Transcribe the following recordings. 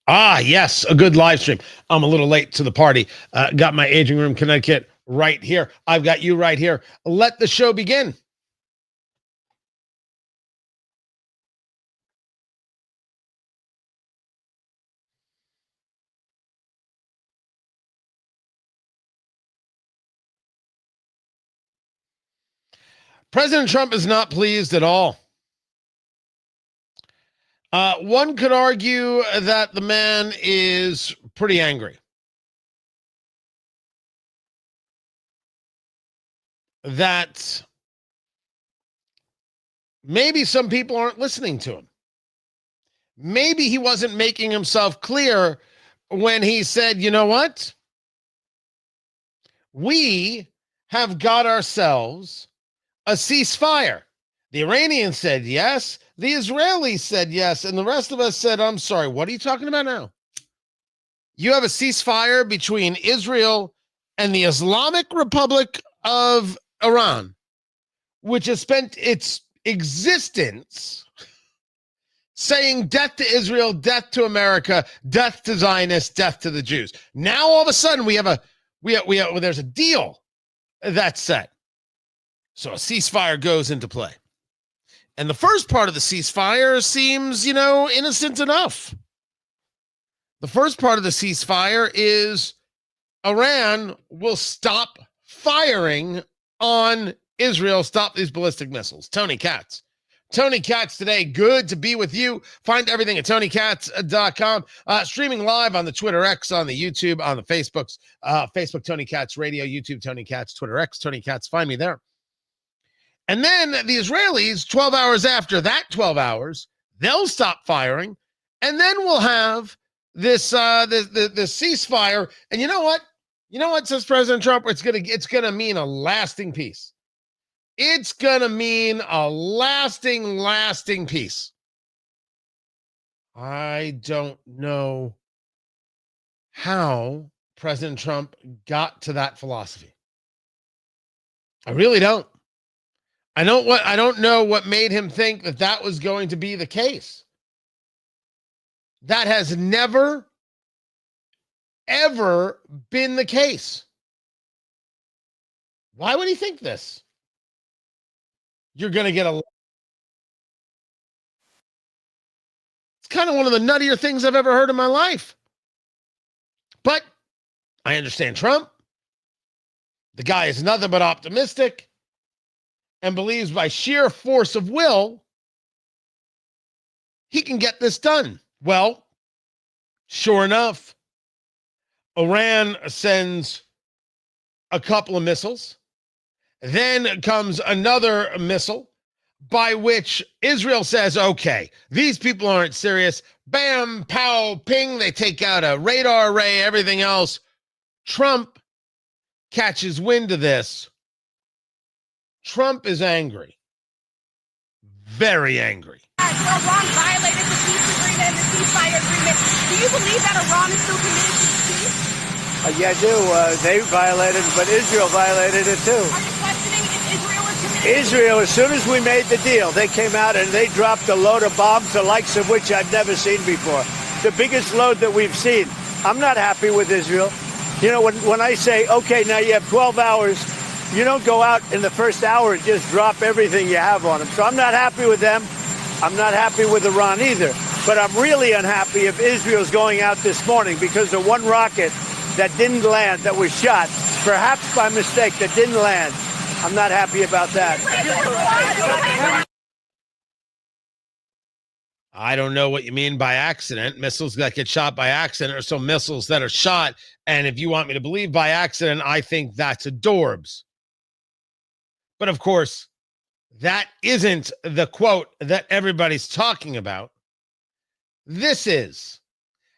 Ah, yes, a good live stream. I'm a little late to the party. Got my aging room Connecticut right here. I've got you right here. Let the show begin. President Trump is not pleased at all. One could argue that the man is pretty angry. That maybe some people aren't listening to him. Maybe he wasn't making himself clear when he said, you know what? We have got ourselves a ceasefire. The Iranians said yes. The Israelis said yes. And the rest of us said, I'm sorry, what are you talking about now? You have a ceasefire between Israel and the Islamic Republic of Iran, which has spent its existence saying death to Israel, death to America, death to Zionists, death to the Jews. Now all of a sudden there's a deal that's set. So a ceasefire goes into play. And the first part of the ceasefire seems, innocent enough. The first part of the ceasefire is Iran will stop firing on Israel, stop these ballistic missiles. Tony Katz today, good to be with you. Find everything at TonyKatz.com. Streaming live on the Twitter X, on the YouTube, on the Facebooks. Facebook, Tony Katz Radio, YouTube, Tony Katz, Twitter X, Tony Katz. Find me there. And then the Israelis, 12 hours after that 12 hours, they'll stop firing. And then we'll have this ceasefire. And you know what? You know what, says President Trump? It's gonna mean a lasting peace. It's gonna mean a lasting peace. I don't know how President Trump got to that philosophy. I really don't. I don't know what made him think that was going to be the case. That has never, ever been the case. Why would he think this? You're going to get it's kind of one of the nuttier things I've ever heard in my life. But I understand Trump. The guy is nothing but optimistic and believes by sheer force of will, he can get this done. Well, sure enough, Iran sends a couple of missiles. Then comes another missile by which Israel says, okay, these people aren't serious. Bam, pow, ping. They take out a radar array, everything else. Trump catches wind of this. Trump is angry. Very angry. Iran violated the peace agreement and the ceasefire agreement. Do you believe that Iran is still committed to the peace? Yeah, I do. They violated it, but Israel violated it too. Are you questioning if Israel is committed? Israel, as soon as we made the deal, they came out and they dropped a load of bombs, the likes of which I've never seen before. The biggest load that we've seen. I'm not happy with Israel. You know, when I say, okay, now you have 12 hours, you don't go out in the first hour and just drop everything you have on them. So I'm not happy with them. I'm not happy with Iran either. But I'm really unhappy if Israel's going out this morning because the one rocket that didn't land, that was shot, perhaps by mistake, that didn't land. I'm not happy about that. I don't know what you mean by accident. Missiles that get shot by accident are still missiles that are shot. And if you want me to believe by accident, I think that's adorbs. But of course, that isn't the quote that everybody's talking about. This is,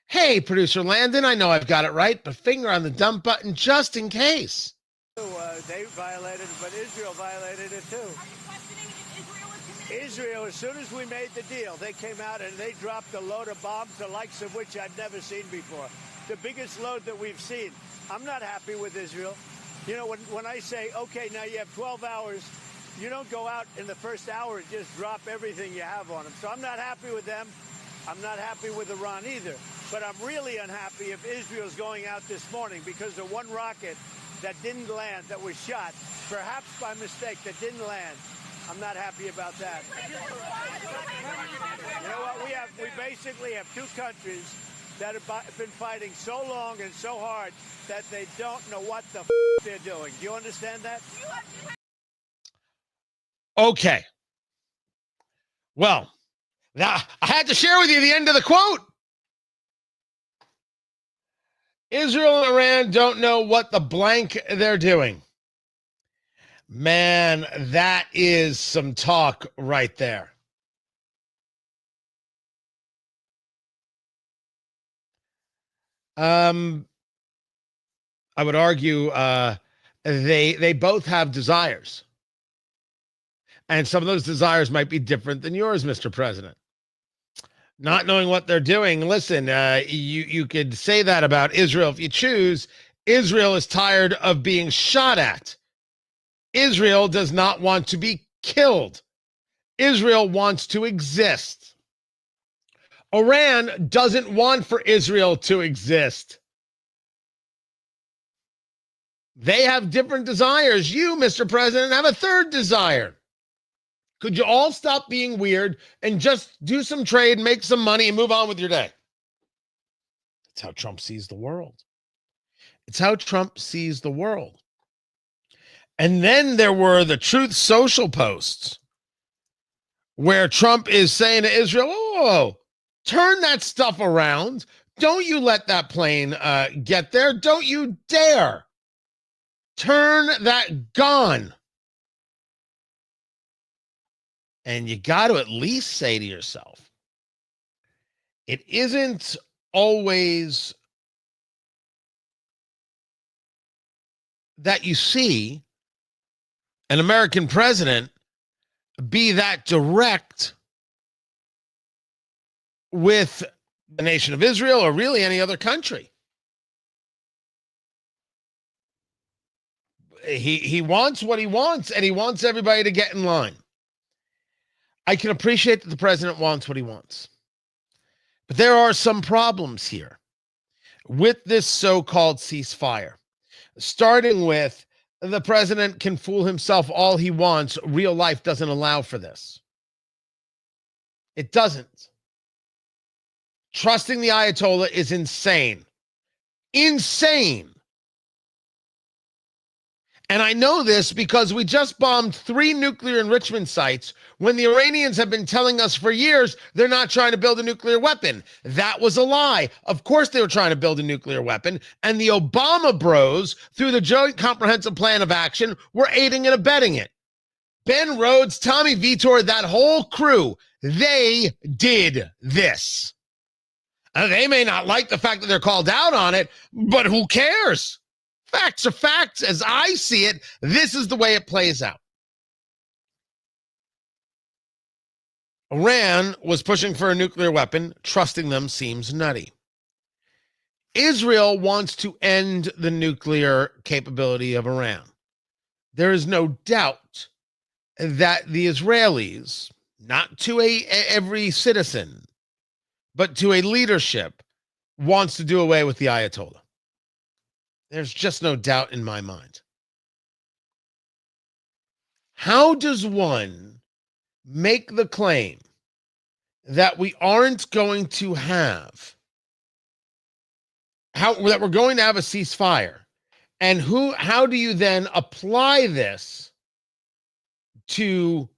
hey, producer Landon, I know I've got it right, but finger on the dump button just in case. They violated it, but Israel violated it too. Are you questioning if Israel is committed? Israel, as soon as we made the deal, they came out and they dropped a load of bombs, the likes of which I've never seen before. The biggest load that we've seen. I'm not happy with Israel. You know, when I say, okay, now you have 12 hours, you don't go out in the first hour and just drop everything you have on them. So I'm not happy with them. I'm not happy with Iran either. But I'm really unhappy if Israel's going out this morning because the one rocket that didn't land, that was shot, perhaps by mistake, that didn't land. I'm not happy about that. You know what? We basically have two countries that have been fighting so long and so hard that they don't know what the they're doing. Do you understand that? Okay. Well, now I had to share with you the end of the quote. Israel and Iran don't know what the blank they're doing. Man, that is some talk right there. I would argue they both have desires. And some of those desires might be different than yours, Mr. President. Not knowing what they're doing. Listen, you could say that about Israel if you choose. Israel is tired of being shot at. Israel does not want to be killed. Israel wants to exist. Iran doesn't want for Israel to exist. They have different desires. You, Mr. President, have a third desire. Could you all stop being weird and just do some trade, make some money, and move on with your day? That's how Trump sees the world. It's how Trump sees the world. And then there were the Truth Social posts where Trump is saying to Israel, oh, turn that stuff around. Don't you let that plane get there. Don't you dare. Turn that gun. And you got to at least say to yourself, it isn't always that you see an American president be that direct with the nation of Israel or really any other country. He wants what he wants, and he wants everybody to get in line. I can appreciate that the president wants what he wants. But there are some problems here with this so-called ceasefire. Starting with, the president can fool himself all he wants. Real life doesn't allow for this. It doesn't. Trusting the Ayatollah is insane. Insane. And I know this because we just bombed 3 nuclear enrichment sites when the Iranians have been telling us for years they're not trying to build a nuclear weapon. That was a lie. Of course they were trying to build a nuclear weapon. And the Obama bros, through the Joint Comprehensive Plan of Action, were aiding and abetting it. Ben Rhodes, Tommy Vitor, that whole crew, they did this. They may not like the fact that they're called out on it, but who cares? Facts are facts. As I see it, this is the way it plays out. Iran was pushing for a nuclear weapon. Trusting them seems nutty. Israel wants to end the nuclear capability of Iran. There is no doubt that the Israelis, not to every citizen, but to a leadership, wants to do away with the Ayatollah. There's just no doubt in my mind. How does one make the claim that we aren't going to have, that we're going to have a ceasefire? And how do you then apply this to,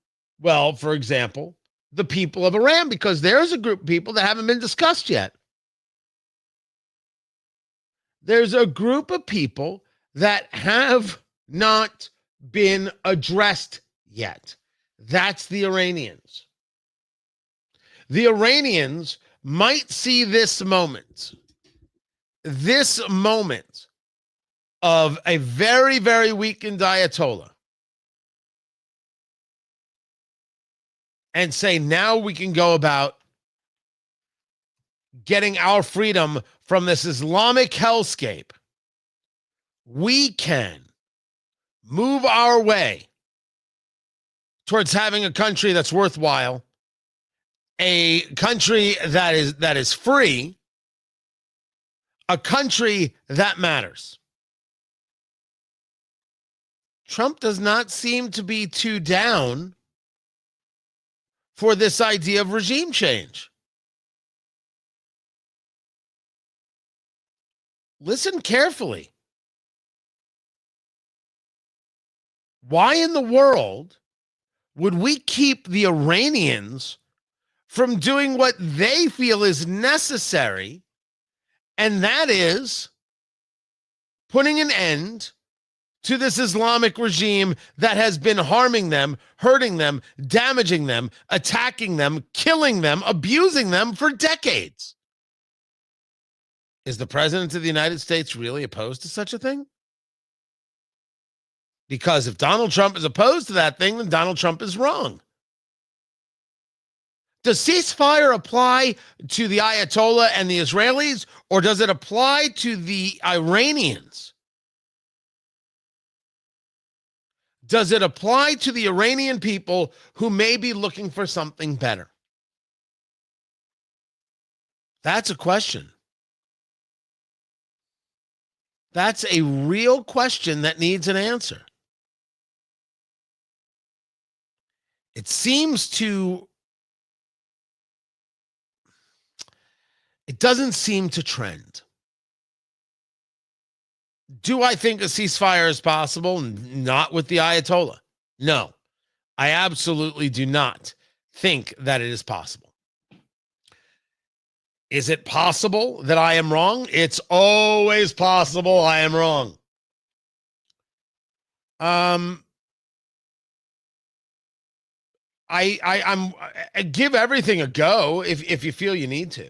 well, for example, the people of Iran? Because there's a group of people that haven't been discussed yet. There's a group of people that have not been addressed yet. That's the Iranians. The Iranians might see this moment of a very, very weakened Ayatollah, and say, now we can go about getting our freedom from this Islamic hellscape. We can move our way towards having a country that's worthwhile a country that is free, a country that matters. Trump does not seem to be too down for this idea of regime change. Listen carefully. Why in the world would we keep the Iranians from doing what they feel is necessary, and that is putting an end to this Islamic regime that has been harming them, hurting them, damaging them, attacking them, killing them, abusing them for decades? Is the President of the United States really opposed to such a thing? Because if Donald Trump is opposed to that thing, then Donald Trump is wrong. Does ceasefire apply to the Ayatollah and the Israelis, or does it apply to the Iranians? Does it apply to the Iranian people who may be looking for something better? That's a question. That's a real question that needs an answer. It doesn't seem to trend. Do I think a ceasefire is possible? Not with the Ayatollah. No, I absolutely do not think that it is possible. Is it possible that I am wrong? It's always possible I am wrong. I give everything a go if you feel you need to.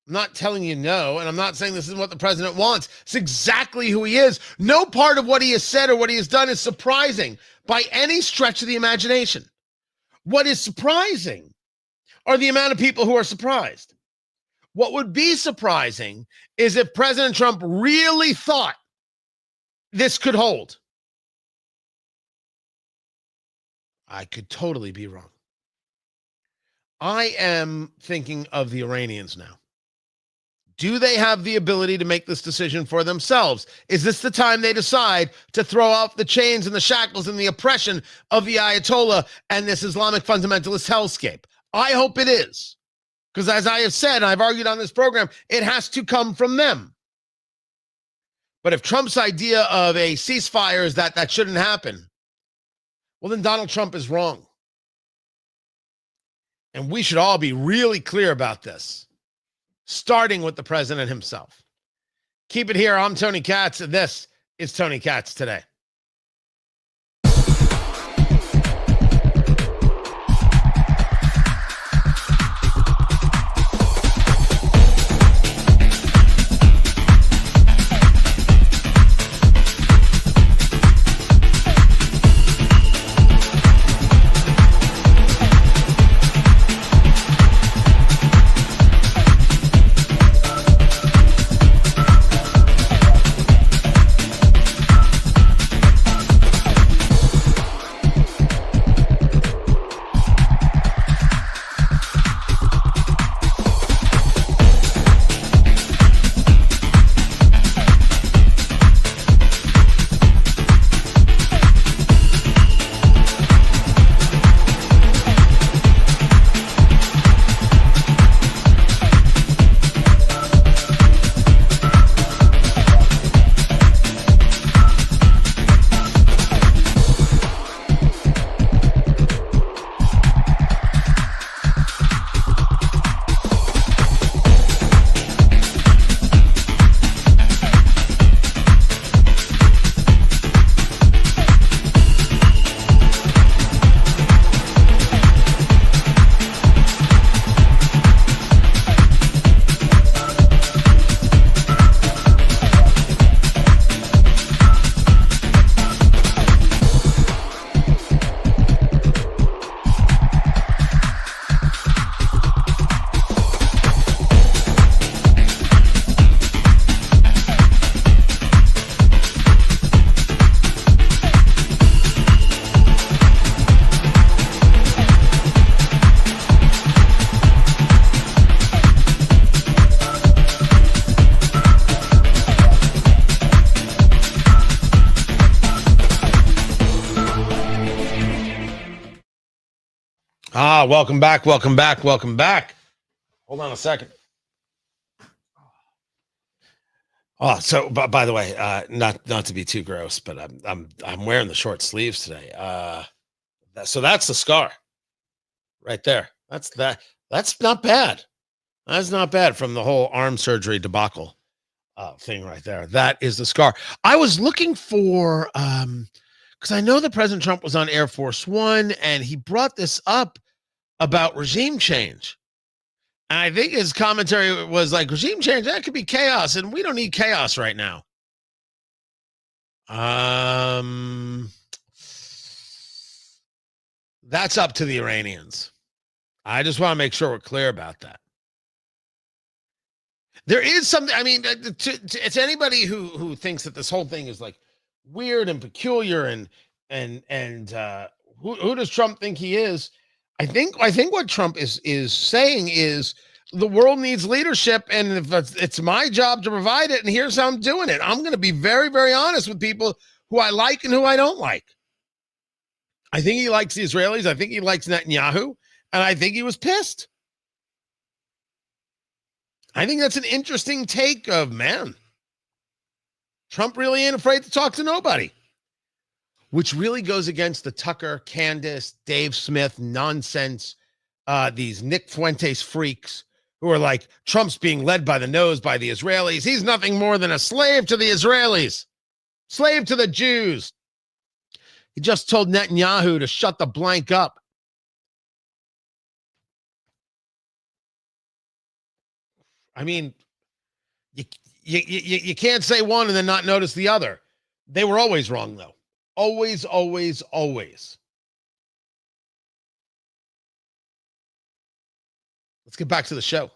I'm not telling you no, and I'm not saying this isn't what the president wants. It's exactly who he is. No part of what he has said or what he has done is surprising by any stretch of the imagination. What is surprising are the amount of people who are surprised. What would be surprising is if President Trump really thought this could hold. I could totally be wrong. I am thinking of the Iranians now. Do they have the ability to make this decision for themselves? Is this the time they decide to throw off the chains and the shackles and the oppression of the Ayatollah and this Islamic fundamentalist hellscape? I hope it is. Because as I have said, and I've argued on this program, it has to come from them. But if Trump's idea of a ceasefire is that shouldn't happen, well, then Donald Trump is wrong. And we should all be really clear about this, starting with the president himself. Keep it here. I'm Tony Katz, and this is Tony Katz Today. Welcome back. Hold on a second. Oh, so by the way, not to be too gross, but I'm wearing the short sleeves today. So that's the scar right there. That's not bad. That's not bad from the whole arm surgery debacle thing right there. That is the scar. I was looking for because I know that President Trump was on Air Force One and he brought this up about regime change. And I think his commentary was like, regime change, that could be chaos, and we don't need chaos right now. That's up to the Iranians. I just want to make sure we're clear about that. There is something, I mean, it's anybody who thinks that this whole thing is like weird and peculiar and who does Trump think he is? I think what Trump is saying is the world needs leadership, and if it's my job to provide it, and here's how I'm doing it. I'm going to be very, very honest with people who I like and who I don't like. I think he likes the Israelis. I think he likes Netanyahu, and I think he was pissed. I think that's an interesting take of, man, Trump really ain't afraid to talk to nobody, which really goes against the Tucker, Candace, Dave Smith nonsense, these Nick Fuentes freaks who are like, Trump's being led by the nose by the Israelis. He's nothing more than a slave to the Israelis, slave to the Jews. He just told Netanyahu to shut the blank up. I mean, you can't say one and then not notice the other. They were always wrong, though. Always, always, always. Let's get back to the show.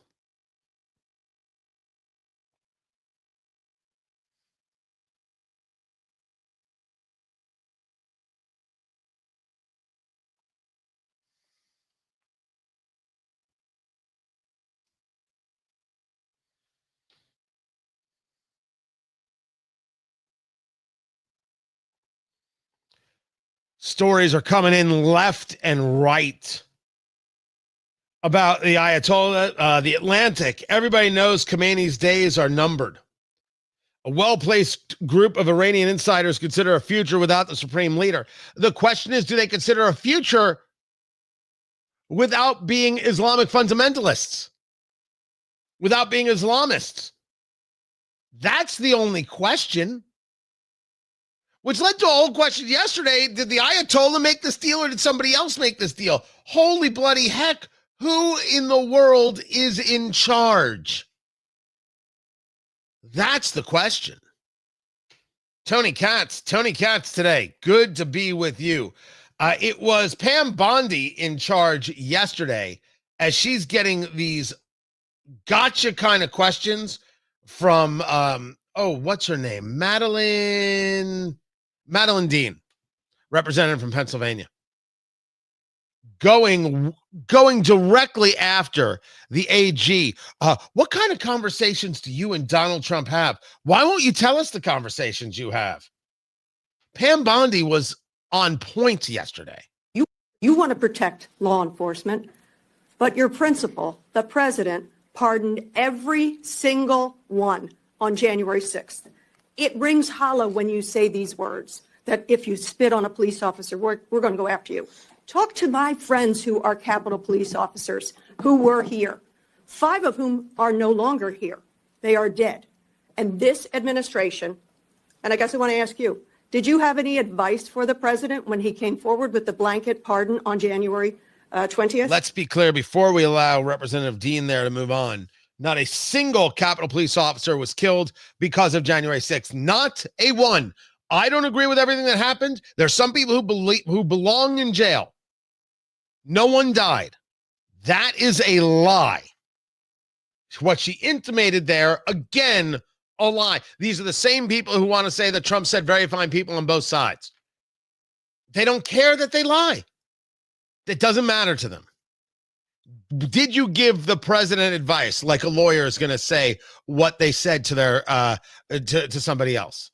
Stories are coming in left and right about the Ayatollah, the Atlantic. Everybody knows Khomeini's days are numbered. A well-placed group of Iranian insiders consider a future without the supreme leader. The question is, do they consider a future without being Islamic fundamentalists? Without being Islamists? That's the only question. Which led to a whole question yesterday. Did the Ayatollah make this deal or did somebody else make this deal? Holy bloody heck. Who in the world is in charge? That's the question. Tony Katz today. Good to be with you. It was Pam Bondi in charge yesterday as she's getting these gotcha kind of questions from, what's her name? Madeline Dean, representative from Pennsylvania, going directly after the AG. What kind of conversations do you and Donald Trump have? Why won't you tell us the conversations you have? Pam Bondi was on point yesterday. You want to protect law enforcement, but your principal, the president, pardoned every single one on January 6th. It rings hollow when you say these words, that if you spit on a police officer, we're going to go after you. Talk to my friends who are Capitol Police officers who were here, 5 of whom are no longer here. They are dead. And this administration, and I guess I want to ask you, did you have any advice for the president when he came forward with the blanket pardon on January 20th? Let's be clear before we allow Representative Dean there to move on. Not a single Capitol Police officer was killed because of January 6th. Not a one. I don't agree with everything that happened. There's some people who belong in jail. No one died. That is a lie. What she intimated there, again, a lie. These are the same people who want to say that Trump said very fine people on both sides. They don't care that they lie. It doesn't matter to them. Did you give the president advice like a lawyer is going to say what they said to their to somebody else?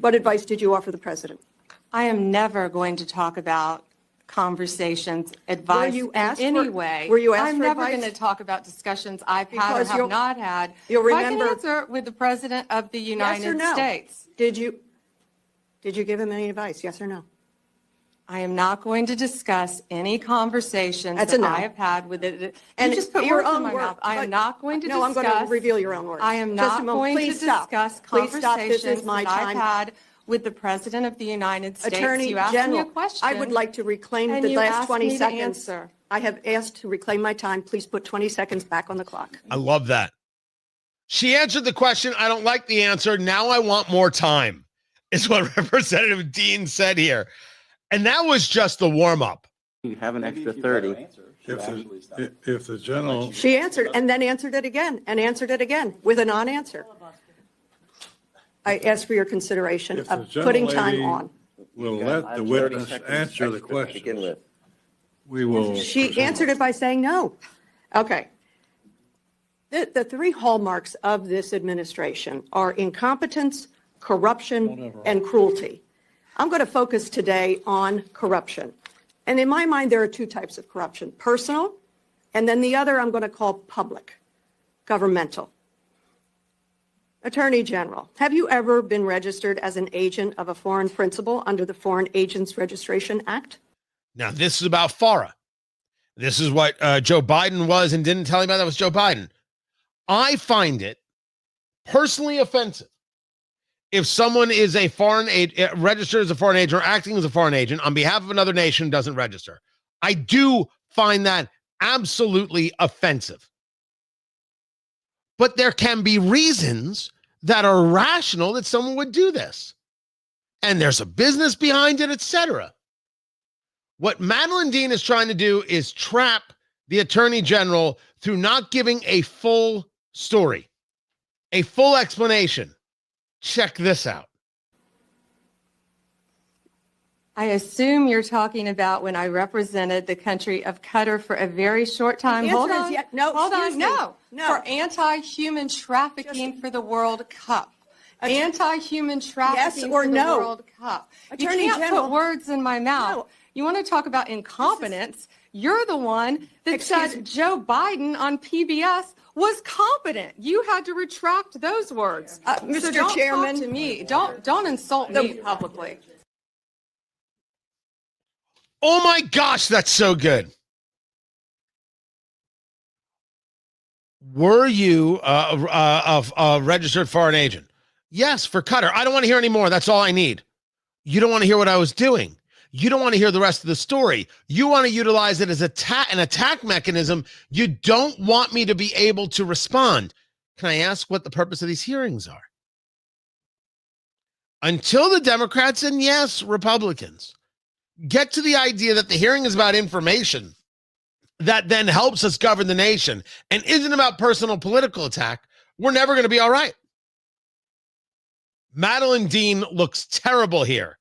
What advice did you offer the president? I am never going to talk about conversations, advice you in asked any for- way. were you asked I'm for never advice? going to talk about discussions I've had or Because have you'll- not had. you'll But remember- I can answer with the President of the Yes or United no? States. Did you give him any advice? Yes or no? I am not going to discuss any conversations That's a that no. I have had with it. And You just put your words in own my word- mouth. I am but- not going to No, I'm discuss. going to reveal your own words. I am Just a not moment. going to Please stop. discuss Please stop. This is conversations my that I've time. had with the President of the United States. Attorney You asked General, me a question. I would like to reclaim and the you last asked 20 me to seconds. answer. I have asked to reclaim my time. Please put 20 seconds back on the clock. I love that. She answered the question. I don't like the answer. Now I want more time, is what Representative Dean said here. And that was just the warm up. You have an extra 30. If the general, She answered and then answered it again and answered it again with a non-answer. I ask for your consideration if the of putting time gentlelady on. will You let have the 30 witness seconds answer the extra to begin question, with. we will. She proceed. answered it by saying no. Okay. The three hallmarks of this administration are incompetence, corruption, and cruelty. I'm going to focus today on corruption. And in my mind, there are two types of corruption: personal, and then the other I'm going to call public, governmental. Attorney General, have you ever been registered as an agent of a foreign principal under the Foreign Agents Registration Act? Now, this is about FARA. This is what Joe Biden was and didn't tell anybody that was Joe Biden. I find it personally offensive if someone is a foreign agent, registered as a foreign agent or acting as a foreign agent on behalf of another nation, doesn't register. I do find that absolutely offensive. But there can be reasons that are rational that someone would do this. And there's a business behind it, etc. What Madeline Dean is trying to do is trap the Attorney General through not giving a full story, a full explanation. Check this out. I assume you're talking about when I represented the country of Qatar for a very short time. The Hold answer is on. yes. No, Hold excuse on. me. No. No. For anti-human trafficking for the World Cup. Anti-human trafficking or for the no? World Cup. Attorney You can't General- put words in my mouth. No. You want to talk about incompetence? You're the one that Excuse said me. Joe Biden on PBS was competent. You had to retract those words. So Mr. don't Chairman- talk to me. Don't insult me publicly. Oh my gosh, that's so good. Were you a registered foreign agent? Yes, for Qatar. I don't want to hear any more. That's all I need. You don't want to hear what I was doing. You don't want to hear the rest of the story. You want to utilize it as an attack mechanism. You don't want me to be able to respond. Can I ask what the purpose of these hearings are? Until the Democrats and yes, Republicans get to the idea that the hearing is about information that then helps us govern the nation and isn't about personal political attack, we're never going to be all right. Madeline Dean looks terrible here.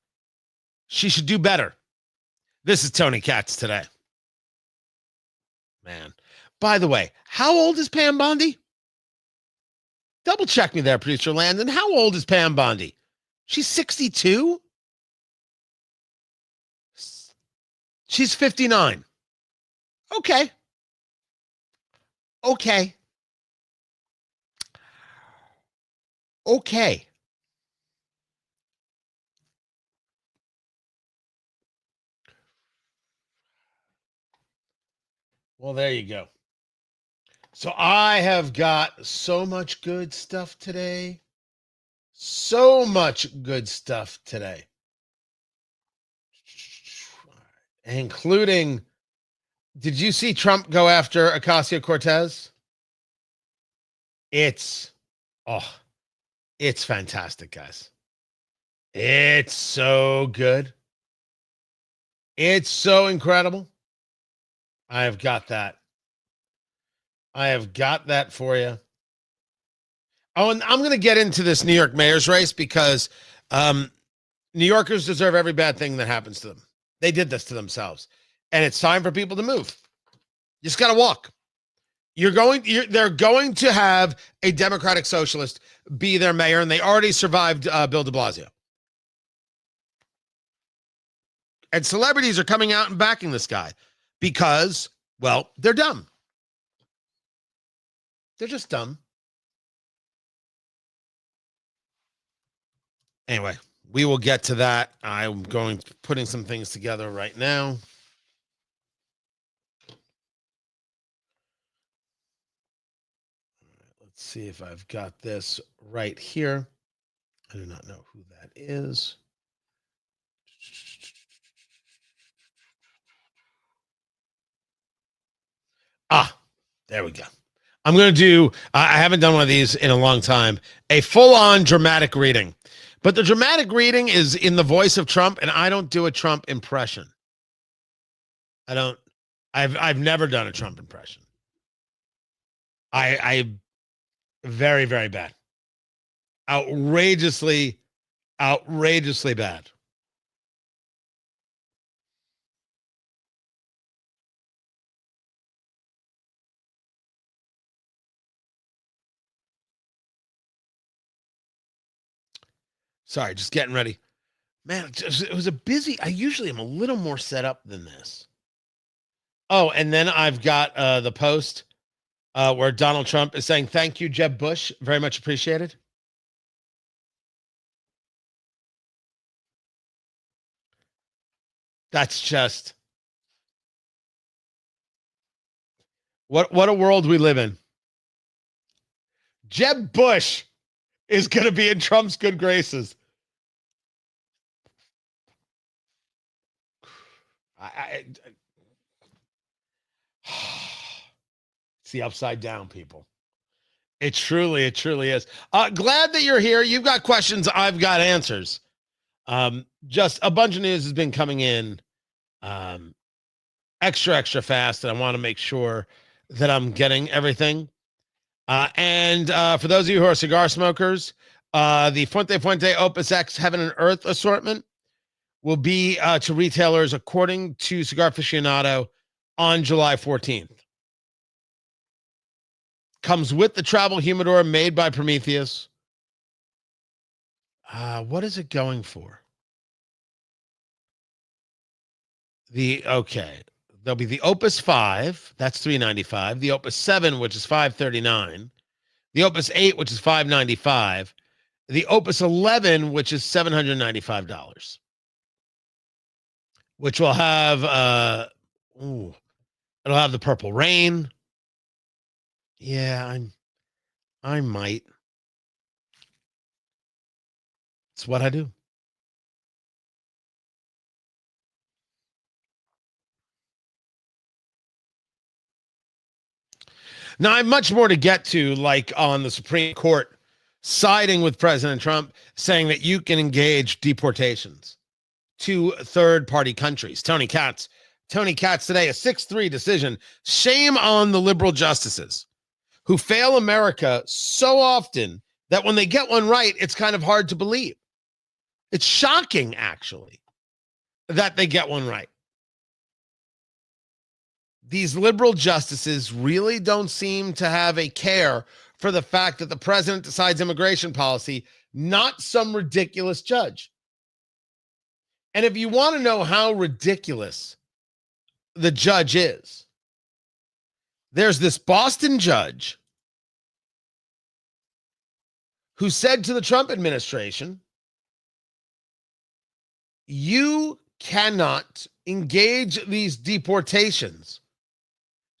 She should do better. This is Tony Katz today. Man. By the way, how old is Pam Bondi? Double check me there, producer Landon. How old is Pam Bondi? She's 62? She's 59. Okay. Okay. Okay. Well, there you go. So I have got so much good stuff today. So much good stuff today. Including, did you see Trump go after Ocasio-Cortez? It's fantastic, guys. It's so good. It's so incredible. I have got that. I have got that for you. Oh, and I'm going to get into this New York mayor's race because New Yorkers deserve every bad thing that happens to them. They did this to themselves. And it's time for people to move. You just got to walk. They're going to have a Democratic socialist be their mayor, and they already survived Bill de Blasio. And celebrities are coming out and backing this guy because, well, they're dumb. They're just dumb. Anyway, we will get to that. I'm putting some things together right now. Let's see if I've got this right here. I do not know who that is. There we go. I'm going to do, I haven't done one of these in a long time, a full-on dramatic reading. But the dramatic reading is in the voice of Trump, and I don't do a Trump impression. I've never done a Trump impression. I very, very bad. Outrageously bad. Sorry, just getting ready. Man, it was a busy, I usually am a little more set up than this. Oh, and then I've got the post where Donald Trump is saying, thank you, Jeb Bush. Very much appreciated. That's just what a world we live in. Jeb Bush is going to be in Trump's good graces. It's the upside down, people. It truly is. Glad that you're here. You've got questions. I've got answers. Just a bunch of news has been coming in extra fast, and I want to make sure that I'm getting everything. And for those of you who are cigar smokers, the Fuente Opus X Heaven and Earth assortment will be to retailers according to Cigar Aficionado on July 14th. Comes with the travel humidor made by Prometheus. What is it going for? There'll be the Opus 5, that's $395. The Opus 7, which is $539. The Opus 8, which is $595. The Opus 11, which is $795. Which will have it'll have the Purple Rain. Yeah, I might. It's what I do. Now, I have much more to get to, like on the Supreme Court siding with President Trump, saying that you can engage deportations to third-party countries. Tony Katz today, a 6-3 decision. Shame on the liberal justices who fail America so often that when they get one right, it's kind of hard to believe. It's shocking, actually, that they get one right. These liberal justices really don't seem to have a care for the fact that the president decides immigration policy, not some ridiculous judge. And if you want to know how ridiculous the judge is, there's this Boston judge who said to the Trump administration, you cannot engage these deportations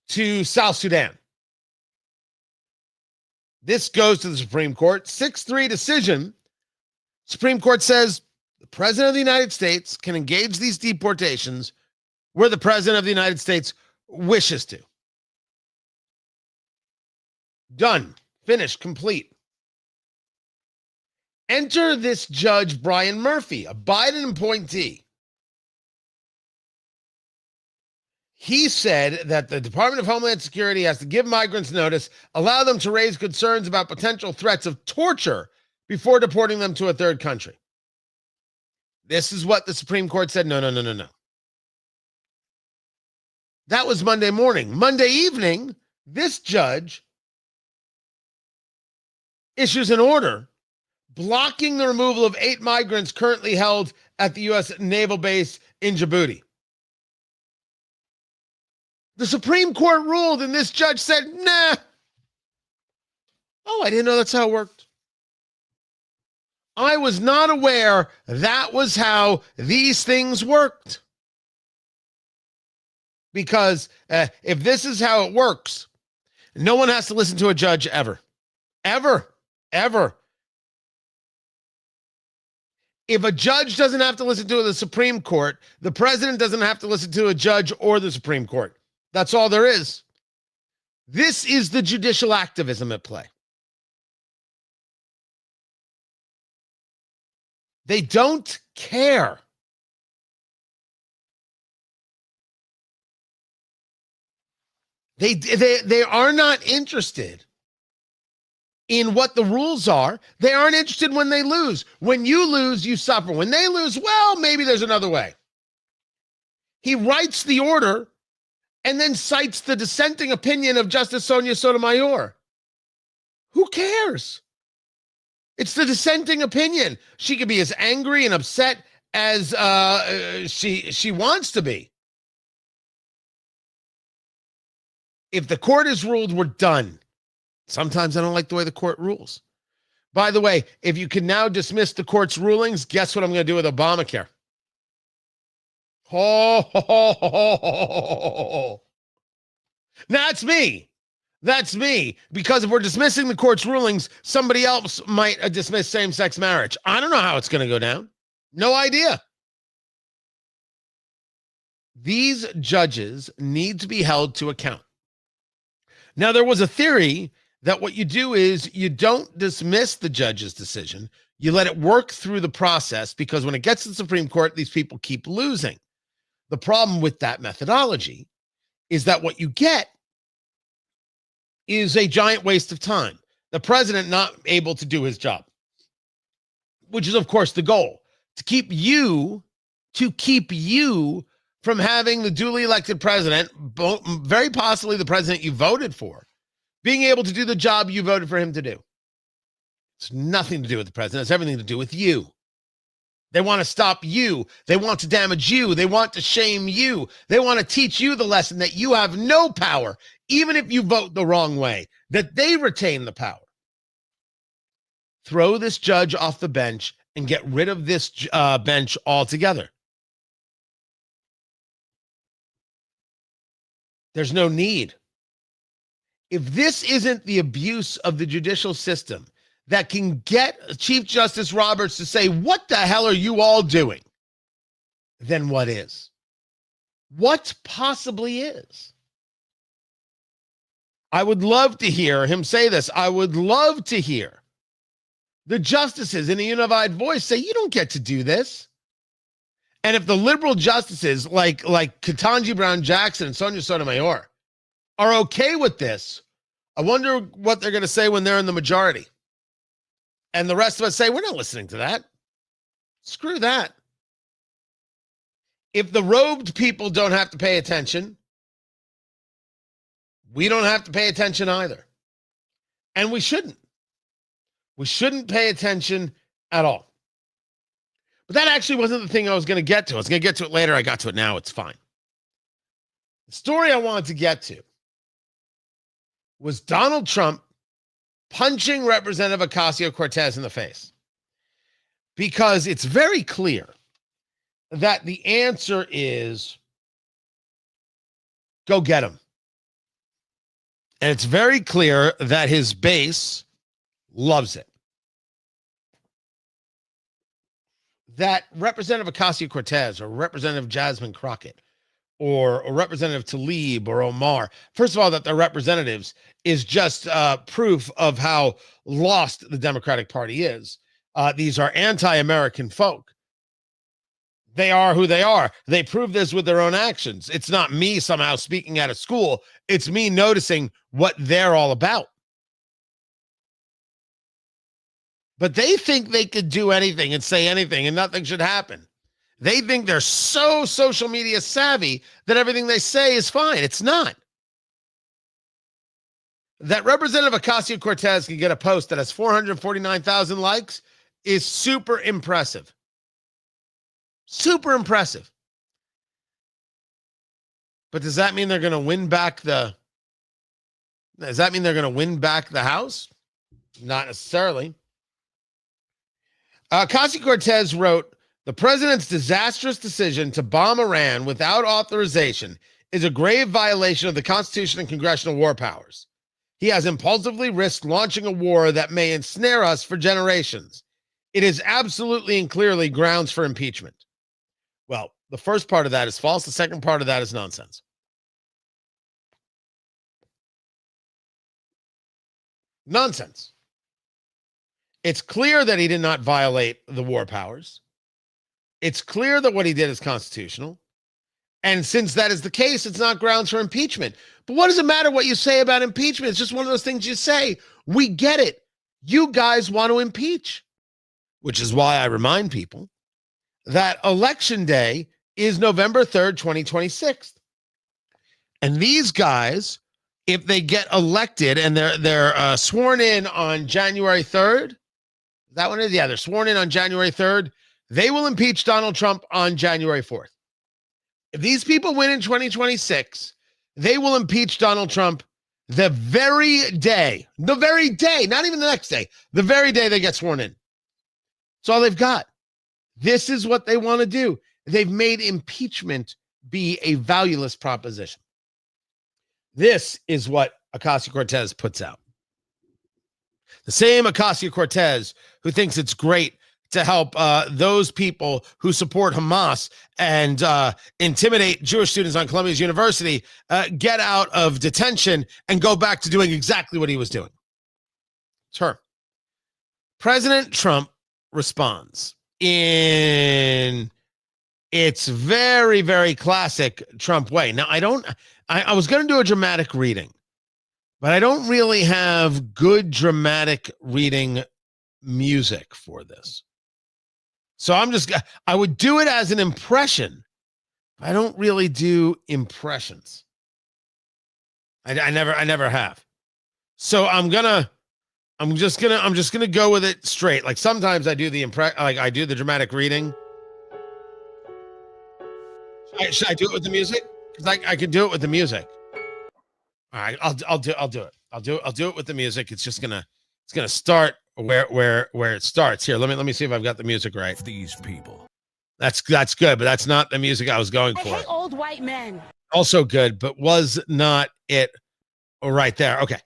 to South Sudan. This goes to the Supreme Court. 6-3 decision. Supreme Court says the president of the United States can engage these deportations where the president of the United States wishes to. Done. Finished. Complete. Enter this Judge Brian Murphy, a Biden appointee. He said that the Department of Homeland Security has to give migrants notice, allow them to raise concerns about potential threats of torture before deporting them to a third country. This is what the Supreme Court said. No. That was Monday morning. Monday evening, this judge issues an order blocking the removal of 8 migrants currently held at the U.S. naval base in Djibouti. The Supreme Court ruled, and this judge said, nah. Oh, I didn't know that's how it worked. I was not aware that was how these things worked. Because if this is how it works, no one has to listen to a judge ever. Ever. Ever. If a judge doesn't have to listen to the Supreme Court, the president doesn't have to listen to a judge or the Supreme Court. That's all there is. This is the judicial activism at play. They don't care. They are not interested in what the rules are. They aren't interested when they lose. When you lose, you suffer. When they lose, well, maybe there's another way. He writes the order and then cites the dissenting opinion of Justice Sonia Sotomayor. Who cares? It's the dissenting opinion. She could be as angry and upset as she wants to be. If the court is ruled, we're done. Sometimes I don't like the way the court rules. By the way, if you can now dismiss the court's rulings, guess what I'm going to do with Obamacare? That's me. That's me. Because if we're dismissing the court's rulings, somebody else might dismiss same-sex marriage. I don't know how it's going to go down. No idea. These judges need to be held to account. Now, there was a theory that what you do is you don't dismiss the judge's decision. You let it work through the process, because when it gets to the Supreme Court, these people keep losing. The problem with that methodology is that what you get is a giant waste of time. The president not able to do his job, which is, of course, the goal, to keep you from having the duly elected president, very possibly the president you voted for, being able to do the job you voted for him to do. It's nothing to do with the president. It's everything to do with you. They want to stop you. They want to damage you. They want to shame you. They want to teach you the lesson that you have no power, even if you vote the wrong way, that they retain the power. Throw this judge off the bench and get rid of this bench altogether. There's no need. If this isn't the abuse of the judicial system that can get Chief Justice Roberts to say, what the hell are you all doing? Then what is? What possibly is? I would love to hear him say this. I would love to hear the justices in a unified voice say, you don't get to do this. And if the liberal justices like Ketanji Brown Jackson and Sonia Sotomayor are okay with this, I wonder what they're going to say when they're in the majority. And the rest of us say, we're not listening to that. Screw that. If the robed people don't have to pay attention, we don't have to pay attention either. And we shouldn't. We shouldn't pay attention at all. But that actually wasn't the thing I was going to get to. I was going to get to it later. I got to it now. It's fine. The story I wanted to get to was Donald Trump punching Representative Ocasio-Cortez in the face. Because it's very clear that the answer is go get him. And it's very clear that his base loves it. That Representative Ocasio-Cortez or Representative Jasmine Crockett or Representative Tlaib or Omar, first of all, that they're representatives is just proof of how lost the Democratic Party is. These are anti-American folk. They are who they are. They prove this with their own actions. It's not me somehow speaking out of school. It's me noticing what they're all about. But they think they could do anything and say anything and nothing should happen. They think they're so social media savvy that everything they say is fine. It's not. That Representative Ocasio-Cortez can get a post that has 449,000 likes is super impressive. Super impressive. But does that mean they're going to win back the House? Not necessarily. Ocasio-Cortez wrote, the president's disastrous decision to bomb Iran without authorization is a grave violation of the Constitution and congressional war powers. He has impulsively risked launching a war that may ensnare us for generations. It is absolutely and clearly grounds for impeachment. Well, the first part of that is false. The second part of that is nonsense. Nonsense. It's clear that he did not violate the war powers. It's clear that what he did is constitutional. And since that is the case, it's not grounds for impeachment. But what does it matter what you say about impeachment? It's just one of those things you say. We get it. You guys want to impeach, which is why I remind people that Election Day is November 3rd, 2026. And these guys, if they get elected and they're sworn in on January 3rd, that one is, yeah, they're sworn in on January 3rd. They will impeach Donald Trump on January 4th. If these people win in 2026, they will impeach Donald Trump the very day, not even the next day, the very day they get sworn in. That's all they've got. This is what they want to do. They've made impeachment be a valueless proposition. This is what Ocasio-Cortez puts out. The same Ocasio-Cortez who thinks it's great to help those people who support Hamas and intimidate Jewish students on Columbia's University get out of detention and go back to doing exactly what he was doing. It's her. President Trump responds in its very, very classic Trump way. Now, I was going to do a dramatic reading, but I don't really have good dramatic reading music for this. So I would do it as an impression. I don't really do impressions. I never have. So I'm just gonna go with it straight. Like sometimes I do I do the dramatic reading. Should I do it with the music? Because I could do it with the music. All right, I'll do it. I'll do it with the music. It's gonna start where it starts. Here, let me see if I've got the music right. These people. That's good, but that's not the music I was going for. I hate old white men. Also good, but was not it right there. Okay.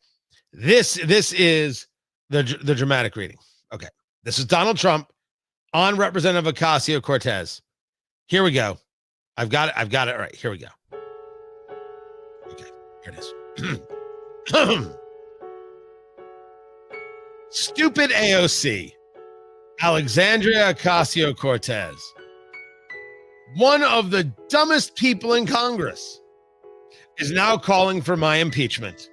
This is the dramatic reading. Okay. This is Donald Trump on Representative Ocasio-Cortez. Here we go. I've got it right. Here we go. Okay. Here it is. Stupid AOC, Alexandria Ocasio-Cortez, one of the dumbest people in Congress, is now calling for my impeachment,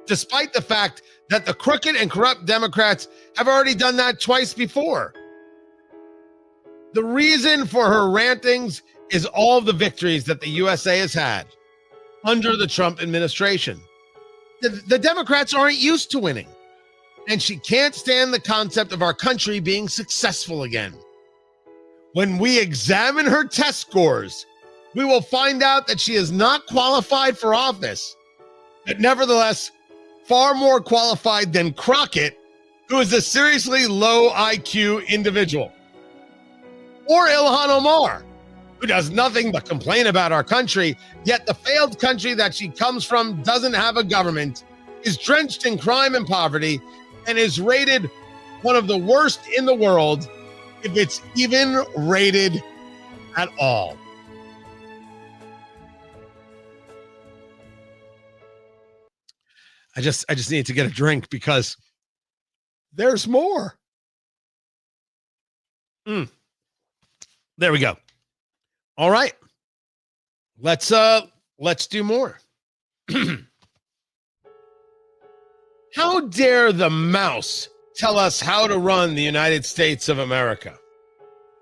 despite the fact that the crooked and corrupt Democrats have already done that twice before. The reason for her rantings is all of the victories that the USA has had under the Trump administration. The Democrats aren't used to winning. And she can't stand the concept of our country being successful again. When we examine her test scores, we will find out that she is not qualified for office, but nevertheless, far more qualified than Crockett, who is a seriously low IQ individual. Or Ilhan Omar, who does nothing but complain about our country, yet the failed country that she comes from doesn't have a government, is drenched in crime and poverty, and is rated one of the worst in the world, if it's even rated at all. I just need to get a drink because there's more. There we go. All right. Let's do more. How dare the mouse tell us how to run the United States of America?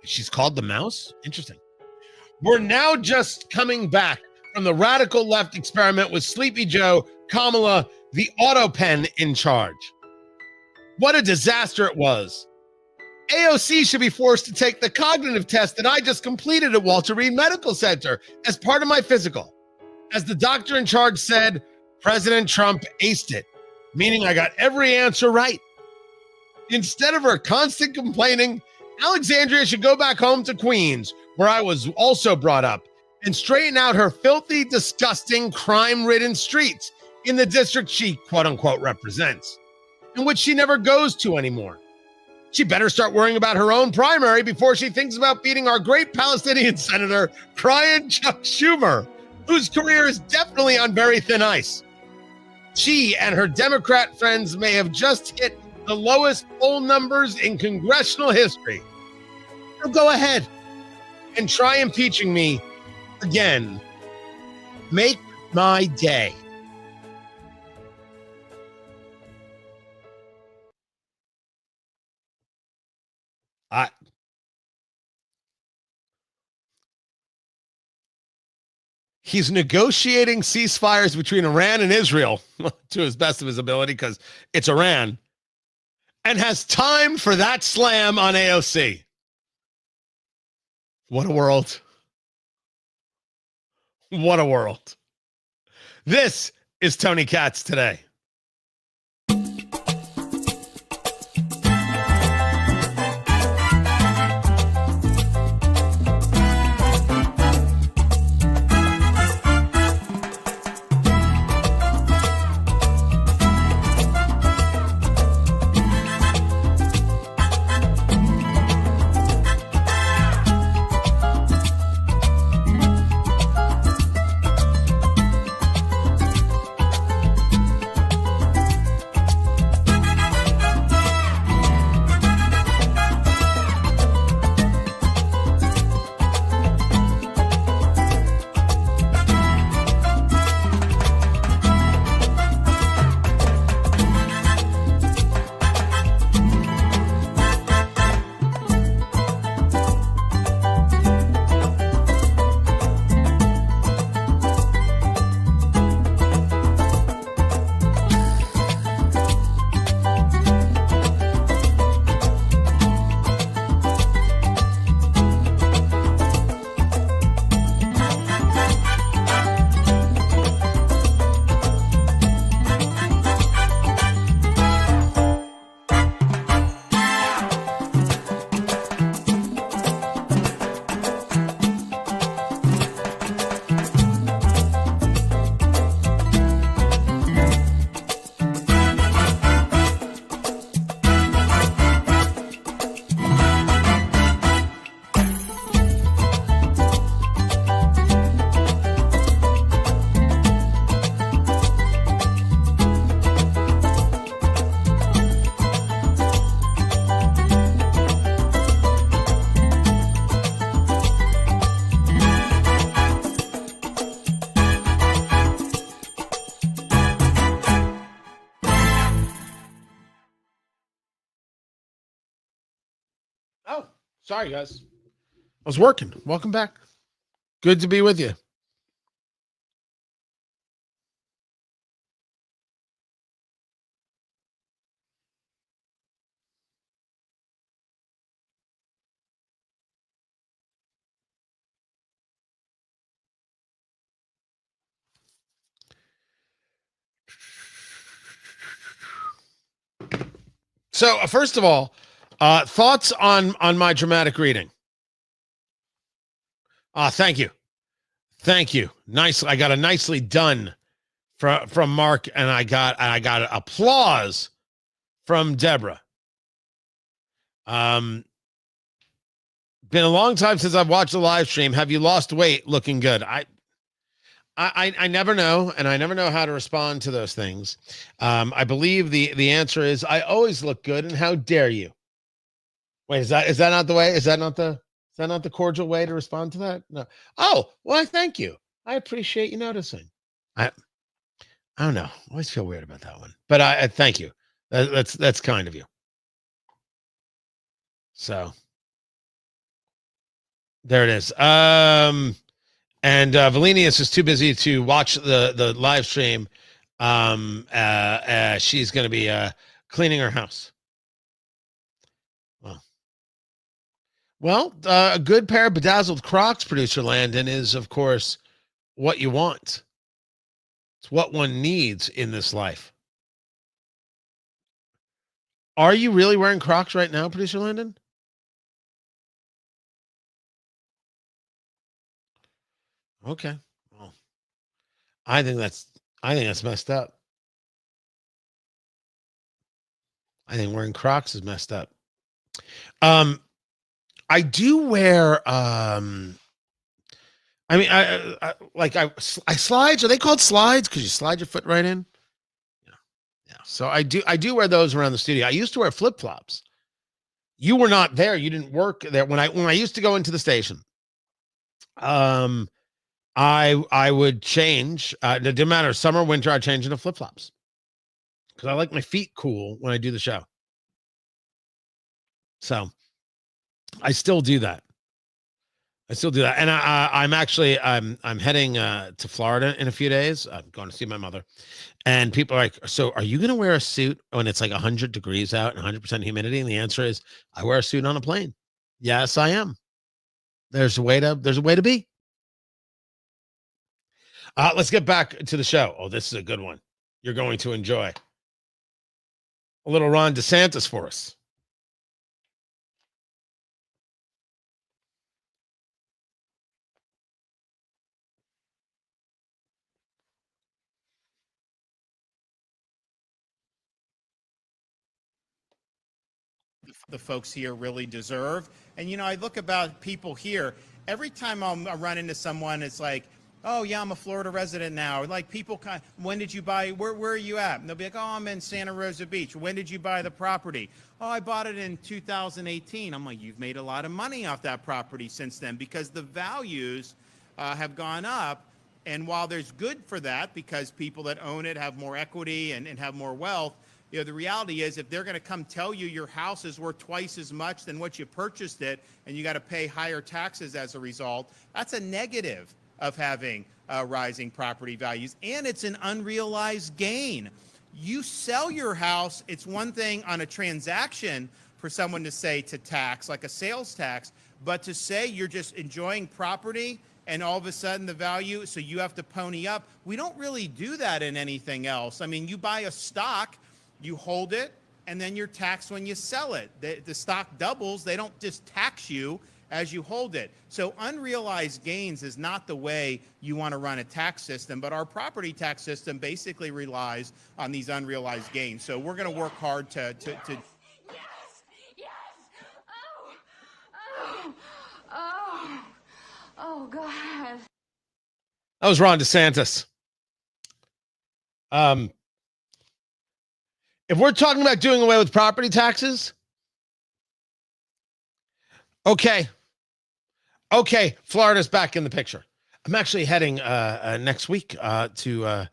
She's called the mouse? Interesting. We're now just coming back from the radical left experiment with Sleepy Joe, Kamala, the auto pen in charge. What a disaster it was. AOC should be forced to take the cognitive test that I just completed at Walter Reed Medical Center as part of my physical. As the doctor in charge said, President Trump aced it, meaning I got every answer right. Instead of her constant complaining, Alexandria should go back home to Queens, where I was also brought up, and straighten out her filthy, disgusting, crime-ridden streets in the district she quote-unquote represents, and which she never goes to anymore. She better start worrying about her own primary before she thinks about beating our great Palestinian senator, Brian Chuck Schumer, whose career is definitely on very thin ice. She and her Democrat friends may have just hit the lowest poll numbers in congressional history. So go ahead and try impeaching me again. Make my day. He's negotiating ceasefires between Iran and Israel to his best of his ability because it's Iran, and has time for that slam on AOC. What a world. What a world. This is Tony Katz Today. Oh, sorry, guys. I was working. Welcome back. Good to be with you. So, first of all, thoughts on my dramatic reading. Thank you. Thank you. Nice. I got a nicely done from Mark, and I got applause from Deborah. Been a long time since I've watched a live stream. Have you lost weight? Looking good. I never know, and I never know how to respond to those things. I believe the answer is I always look good, and how dare you? Wait, is that not the way? Is that not the cordial way to respond to that? No. Oh, well, thank you. I appreciate you noticing. I don't know. I always feel weird about that one, but I thank you. That's kind of you. So there it is. And Valenius is too busy to watch the live stream. She's going to be cleaning her house. Well, a good pair of bedazzled Crocs, producer Landon, is, of course, what you want. It's what one needs in this life. Are you really wearing Crocs right now, Producer Landon? Okay. Well, I think that's messed up. I think wearing Crocs is messed up. I do wear I slides. Are they called slides? Because you slide your foot right in. Yeah. So I do wear those around the studio. I used to wear flip flops. You were not there. You didn't work there when I used to go into the station. I would change. It didn't matter summer, winter. I change into flip flops because I like my feet cool when I do the show. So I still do that. And I'm heading to Florida in a few days. I'm going to see my mother, and people are like, "So, are you going to wear a suit when it's like 100 degrees out and 100% humidity?" And the answer is, I wear a suit on a plane. Yes, I am. There's a way to be. Let's get back to the show. Oh, this is a good one. You're going to enjoy. A little Ron DeSantis for us. The folks here really deserve. And, I look about people here, every time I run into someone, it's like, oh, yeah, I'm a Florida resident now. Like people when did you buy, where are you at? And they'll be like, oh, I'm in Santa Rosa Beach. When did you buy the property? Oh, I bought it in 2018. I'm like, you've made a lot of money off that property since then because the values have gone up. And while there's good for that because people that own it have more equity and have more wealth, the reality is if they're going to come tell you your house is worth twice as much than what you purchased it and you got to pay higher taxes as a result, that's a negative of having rising property values. And it's an unrealized gain. You sell your house, it's one thing on a transaction for someone to say to tax, like a sales tax, but to say you're just enjoying property and all of a sudden the value, so you have to pony up. We don't really do that in anything else. I mean, you buy a stock, you hold it, and then you're taxed when you sell it. The stock doubles. They don't just tax you as you hold it. So unrealized gains is not the way you want to run a tax system, but our property tax system basically relies on these unrealized gains. So we're going to work hard to Yes! Oh, God. That was Ron DeSantis. If we're talking about doing away with property taxes, okay, Florida's back in the picture. I'm actually heading next week to a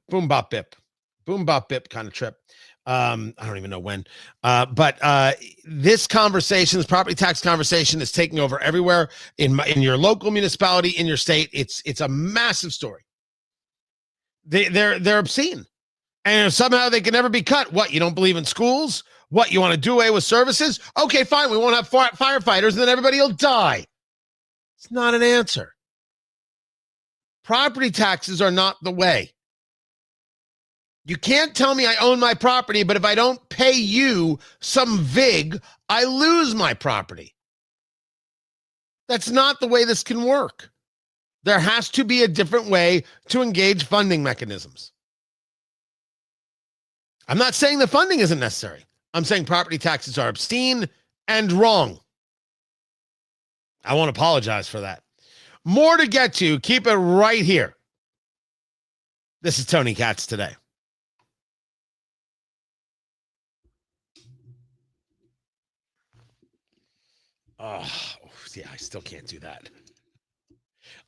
boom bop bip kind of trip. I don't even know when, but this property tax conversation is taking over everywhere in your local municipality, in your state. It's a massive story. They're obscene. And somehow they can never be cut. What, you don't believe in schools? What, you want to do away with services? Okay, fine. We won't have firefighters and then everybody will die. It's not an answer. Property taxes are not the way. You can't tell me I own my property, but if I don't pay you some VIG, I lose my property. That's not the way this can work. There has to be a different way to engage funding mechanisms. I'm not saying the funding isn't necessary. I'm saying property taxes are obscene and wrong. I won't apologize for that. More to get to. Keep it right here. This is Tony Katz Today. Oh, yeah, I still can't do that.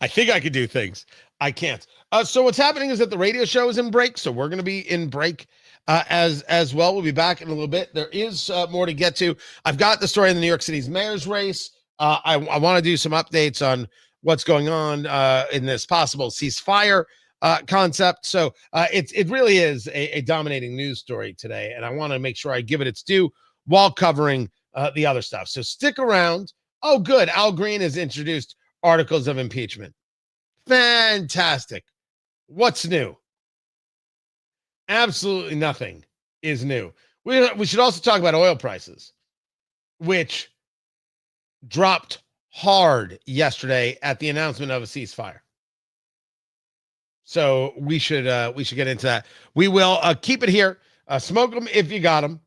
I think I could do things. I can't. So what's happening is that the radio show is in break, so we're going to be in break as well. We'll be back in a little bit. There is more to get to. I've got the story in the New York City's mayor's race. I want to do some updates on what's going on in this possible ceasefire concept. So it really is a dominating news story today, and I want to make sure I give it its due while covering the other stuff. So stick around. Oh, good. Al Green has introduced articles of impeachment. Fantastic. What's new? Absolutely nothing is new. We should also talk about oil prices, which dropped hard yesterday at the announcement of a ceasefire. So we should get into that. We will keep it here. Smoke them if you got them.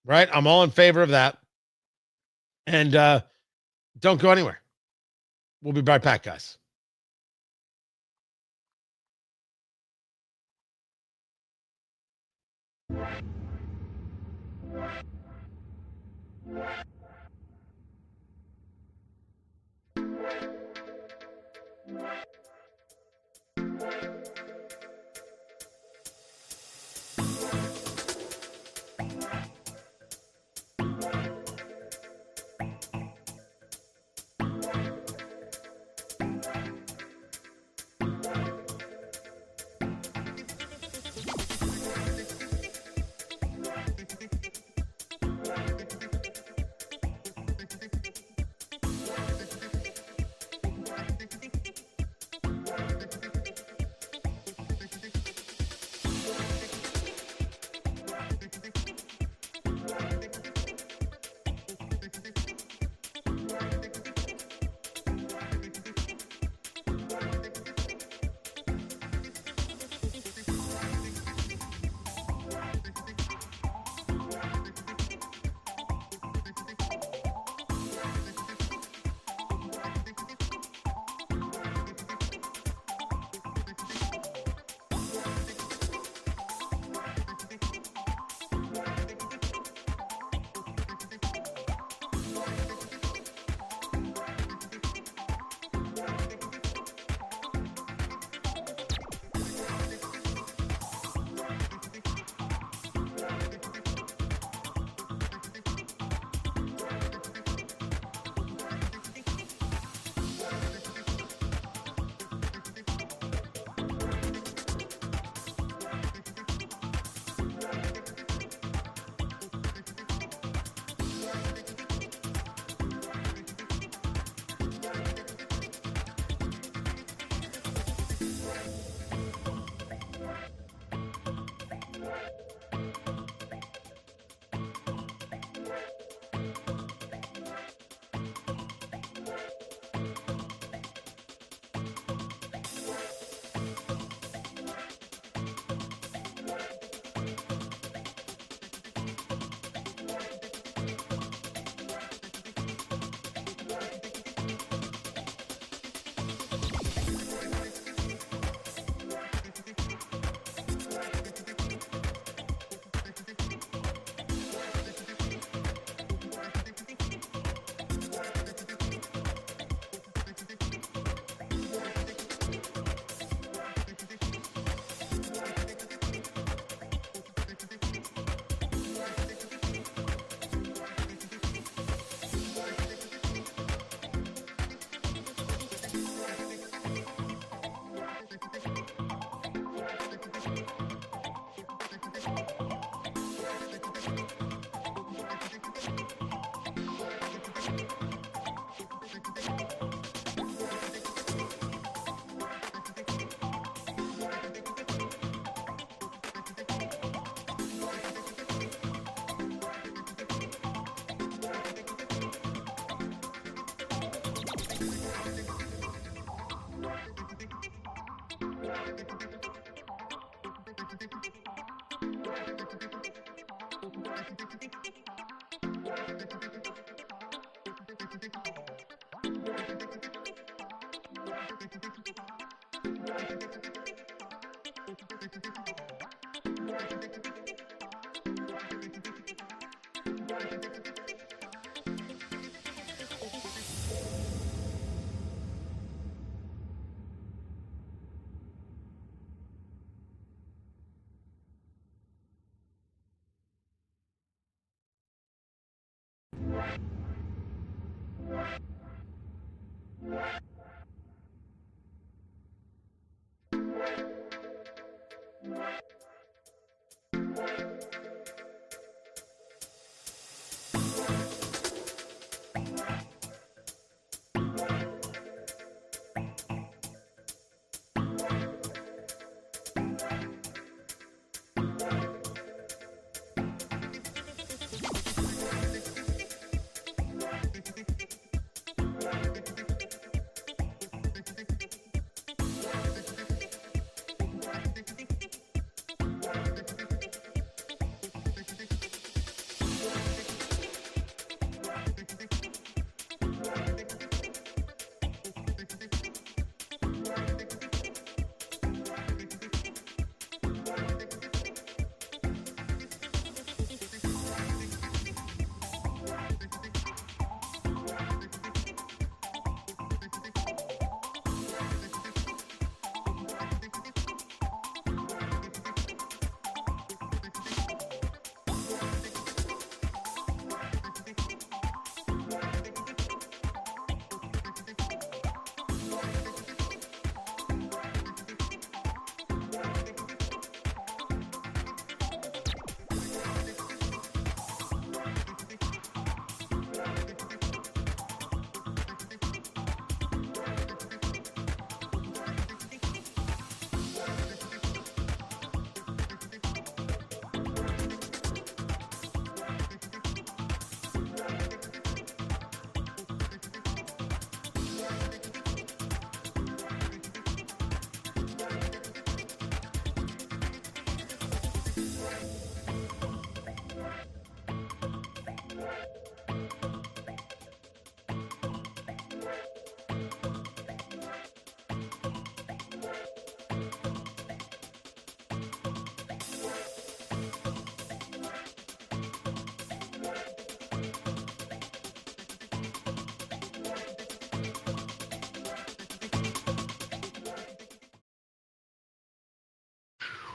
Right? I'm all in favor of that. And don't go anywhere. We'll be right back, guys.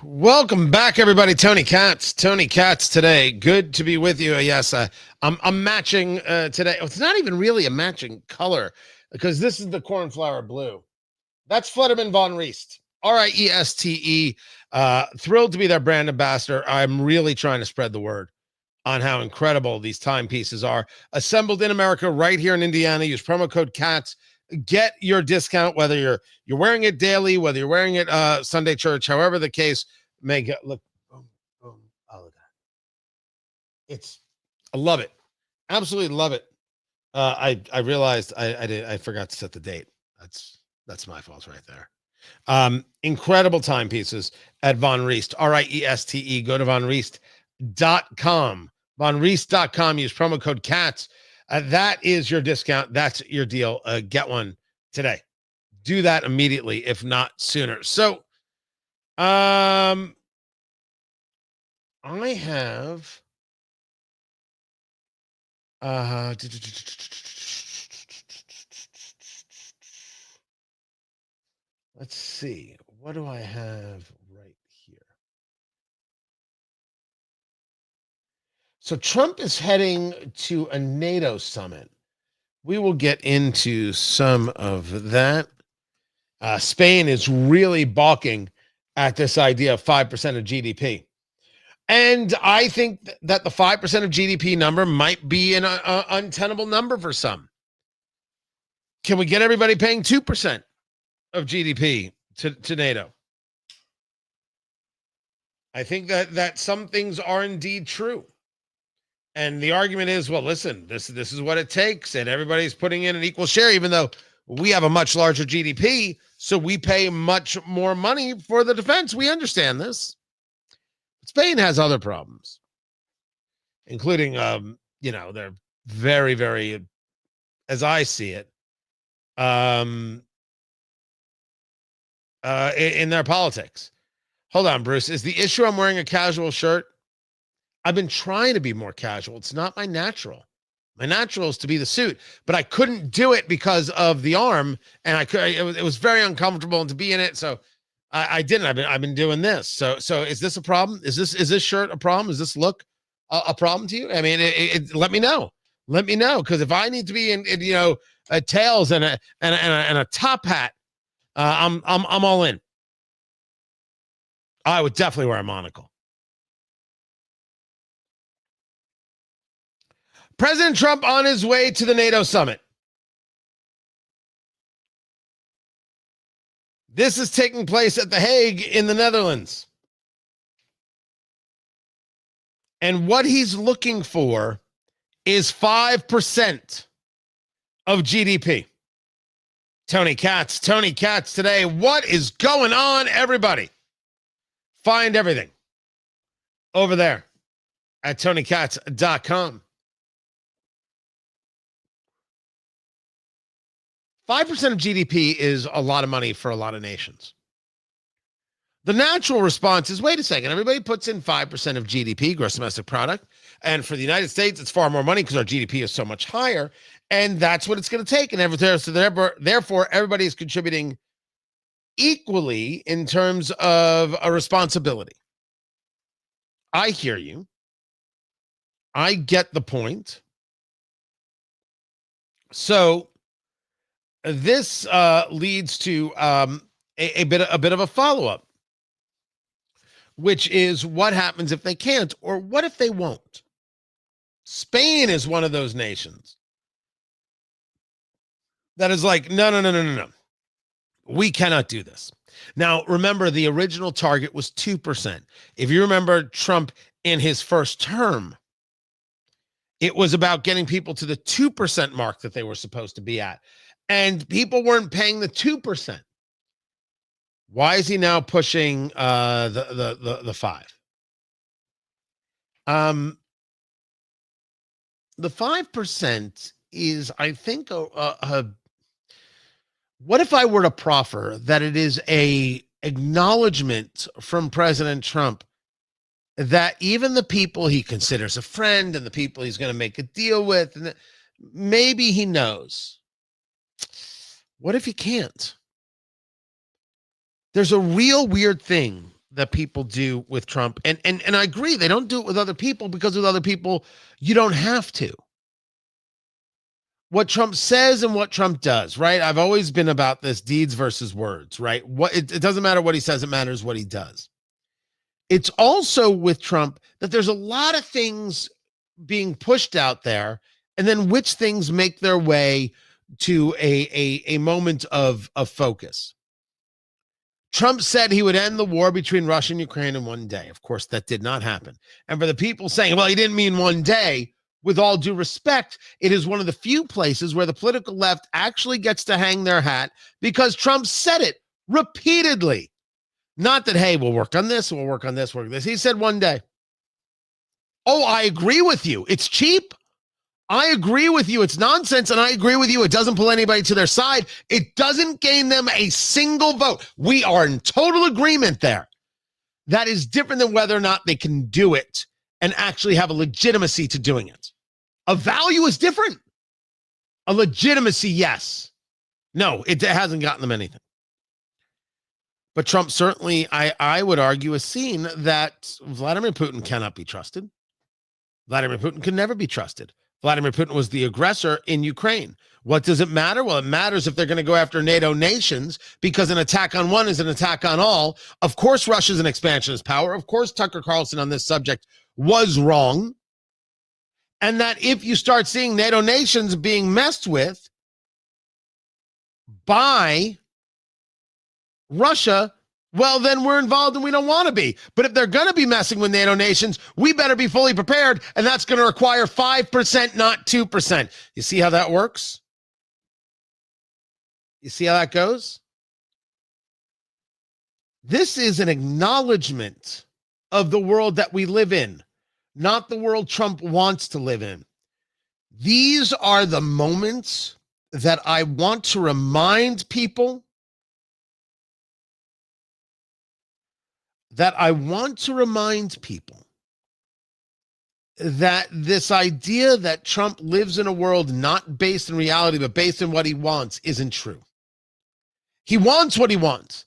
Welcome back, everybody. Tony Katz today. Good to be with you. Yes, I'm matching today. It's not even really a matching color because this is the cornflower blue. That's Flutterman von Riest, Rieste. Thrilled to be their brand ambassador. I'm really trying to spread the word on how incredible these timepieces are. Assembled in America, right here in Indiana. Use promo code CATS. Get your discount, whether you're wearing it daily, whether you're wearing it Sunday church, however the case may go. Look, boom, boom, all of that. I love it, absolutely love it. I realized I forgot to set the date. That's my fault right there. Incredible timepieces at Von Riest, Rieste. Go to vonriest.com, vonriest.com. Use promo code CATS. That is your discount. That's your deal. Get one today. Do that immediately, if not sooner. So, I have let's see. What do I have right here? So Trump is heading to a NATO summit. We will get into some of that. Spain is really balking at this idea of 5% of GDP. And I think that the 5% of GDP number might be an untenable number for some. Can we get everybody paying 2% of GDP to NATO? I think that some things are indeed true. And the argument is, well, listen, this is what it takes, and everybody's putting in an equal share, even though we have a much larger GDP, so we pay much more money for the defense. We understand this. Spain has other problems, including, they're very, very, as I see it, in their politics. Hold on, Bruce. Is the issue I'm wearing a casual shirt? I've been trying to be more casual. It's not my natural. My natural is to be the suit, but I couldn't do it because of the arm, and it was very uncomfortable to be in it. So I didn't. I've been doing this. So is this a problem? Is this shirt a problem? Is this look a problem to you? I mean, let me know. Let me know, because if I need to be in tails and a top hat, I'm all in. I would definitely wear a monocle. President Trump on his way to the NATO summit. This is taking place at The Hague in the Netherlands. And what he's looking for is 5% of GDP. Tony Katz today. What is going on, everybody? Find everything over there at TonyKatz.com. 5% of GDP is a lot of money for a lot of nations. The natural response is, wait a second, everybody puts in 5% of GDP, gross domestic product, and for the United States, it's far more money because our GDP is so much higher, and that's what it's going to take. And therefore, everybody is contributing equally in terms of a responsibility. I hear you. I get the point. So this leads to a bit of a follow-up, which is what happens if they can't, or what if they won't? Spain is one of those nations that is like, no. We cannot do this. Now, remember, the original target was 2%. If you remember Trump in his first term, it was about getting people to the 2% mark that they were supposed to be at. And people weren't paying the 2%. Why is he now pushing the 5? The 5% is, I think, what if I were to proffer that it is a acknowledgement from President Trump that even the people he considers a friend and the people he's going to make a deal with, and maybe he knows. What if he can't? There's a real weird thing that people do with Trump. And I agree, they don't do it with other people because with other people, you don't have to. What Trump says and what Trump does, right? I've always been about this deeds versus words, right? It doesn't matter what he says, it matters what he does. It's also with Trump that there's a lot of things being pushed out there, and then which things make their way to a moment of focus. Trump said he would end the war between Russia and Ukraine in one day. Of course, that did not happen. And for the people saying, well, he didn't mean one day, with all due respect, it is one of the few places where the political left actually gets to hang their hat because Trump said it repeatedly. Not that, hey, we'll work on this, we'll work on this, work on this. He said one day. Oh, I agree with you. It's cheap. I agree with you. It's nonsense. And I agree with you. It doesn't pull anybody to their side. It doesn't gain them a single vote. We are in total agreement there. That is different than whether or not they can do it and actually have a legitimacy to doing it. A value is different. A legitimacy, yes. No, it hasn't gotten them anything. But Trump certainly, I would argue, has seen that Vladimir Putin cannot be trusted. Vladimir Putin can never be trusted. Vladimir Putin was the aggressor in Ukraine. What does it matter? Well, it matters if they're going to go after NATO nations because an attack on one is an attack on all. Of course, Russia's an expansionist power. Of course, Tucker Carlson on this subject was wrong. And that if you start seeing NATO nations being messed with by Russia, well, then we're involved and we don't want to be. But if they're going to be messing with NATO nations, we better be fully prepared. And that's going to require 5%, not 2%. You see how that works? You see how that goes? This is an acknowledgement of the world that we live in, not the world Trump wants to live in. These are the moments that I want to remind people that this idea that Trump lives in a world not based in reality, but based in what he wants isn't true. He wants what he wants.